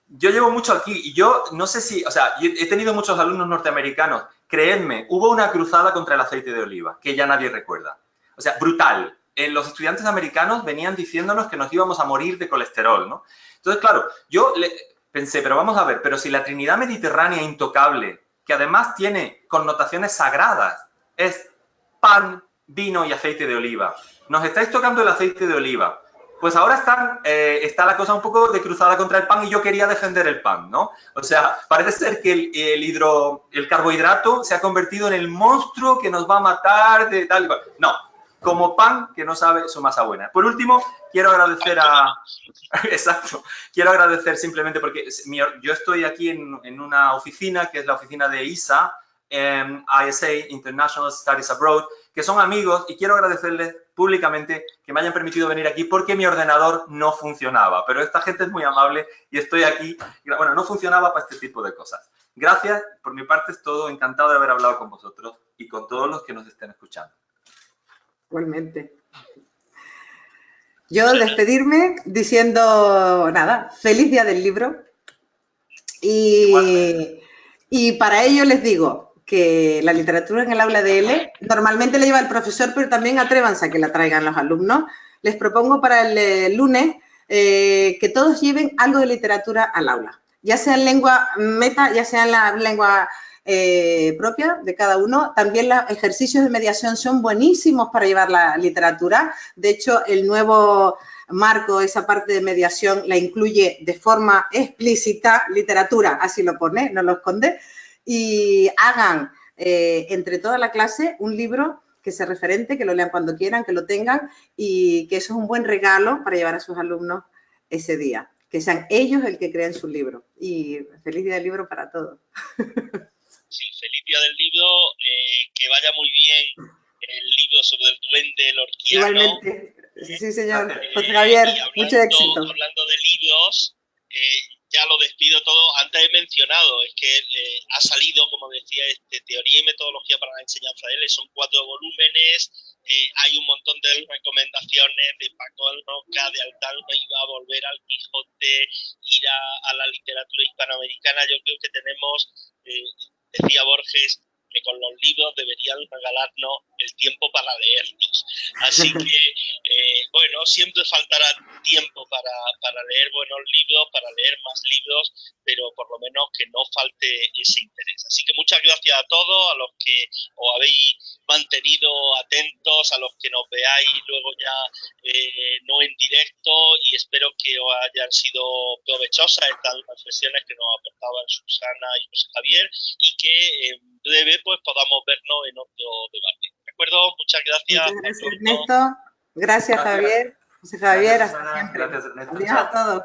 Yo llevo mucho aquí y yo no sé si, o sea, he tenido muchos alumnos norteamericanos. Creedme, hubo una cruzada contra el aceite de oliva, que ya nadie recuerda. O sea, brutal. Los estudiantes americanos venían diciéndonos que nos íbamos a morir de colesterol, ¿no? Entonces, claro, yo pensé, pero vamos a ver, pero si la Trinidad Mediterránea intocable, que además tiene connotaciones sagradas, es pan, vino y aceite de oliva. Nos estáis tocando el aceite de oliva. Pues ahora está la cosa un poco de cruzada contra el pan y yo quería defender el pan, ¿no? O sea, parece ser que el carbohidrato se ha convertido en el monstruo que nos va a matar de tal y cual. No, como pan que no sabe su masa buena. Por último, quiero agradecer Exacto. Quiero agradecer simplemente porque yo estoy aquí en una oficina que es la oficina de ISA, ISA, International Studies Abroad, que son amigos y quiero agradecerles públicamente que me hayan permitido venir aquí porque mi ordenador no funcionaba. Pero esta gente es muy amable y estoy aquí. Bueno, no funcionaba para este tipo de cosas. Gracias. Por mi parte es todo. Encantado de haber hablado con vosotros y con todos los que nos estén escuchando. Igualmente. Yo despedirme diciendo, nada, feliz día del libro. Y para ello les digo que la literatura en el aula de L normalmente la lleva el profesor, pero también atrévanse a que la traigan los alumnos. Les propongo para el lunes que todos lleven algo de literatura al aula, ya sea en lengua meta, ya sea en la lengua propia de cada uno. También los ejercicios de mediación son buenísimos para llevar la literatura. De hecho, el nuevo marco, esa parte de mediación, la incluye de forma explícita, literatura, así lo pone, no lo esconde, y hagan entre toda la clase un libro que sea referente, que lo lean cuando quieran, que lo tengan y que eso es un buen regalo para llevar a sus alumnos ese día, que sean ellos el que creen su libro. Y feliz día del libro para todos. Sí, feliz día del libro, que vaya muy bien el libro sobre el duende lorquiano. Igualmente, sí señor, José Javier, mucho éxito. Hablando de libros, ya lo despido todo. Antes he mencionado, es que ha salido, como decía, Teoría y Metodología para la Enseñanza de L, son 4 volúmenes, hay un montón de recomendaciones de Paco Roca, de Altano iba a volver al Quijote, ir a la literatura hispanoamericana. Yo creo que tenemos, decía Borges, que con los libros deberían regalarnos el tiempo para leerlos. Así que, bueno, siempre faltará tiempo para leer buenos libros, para leer más libros, pero por lo menos que no falte ese interés. Así que muchas gracias a todos, a los que os habéis mantenido atentos, a los que nos veáis luego ya no en directo, y espero que os hayan sido provechosas estas reflexiones que nos aportaban Susana y José Javier, y que en breve pues podamos vernos en otro debate. ¿De acuerdo? Muchas gracias. Muchas gracias, Ernesto. Gracias, Javier. José Javier, hasta siempre. Gracias, Ernesto. Adiós a todos.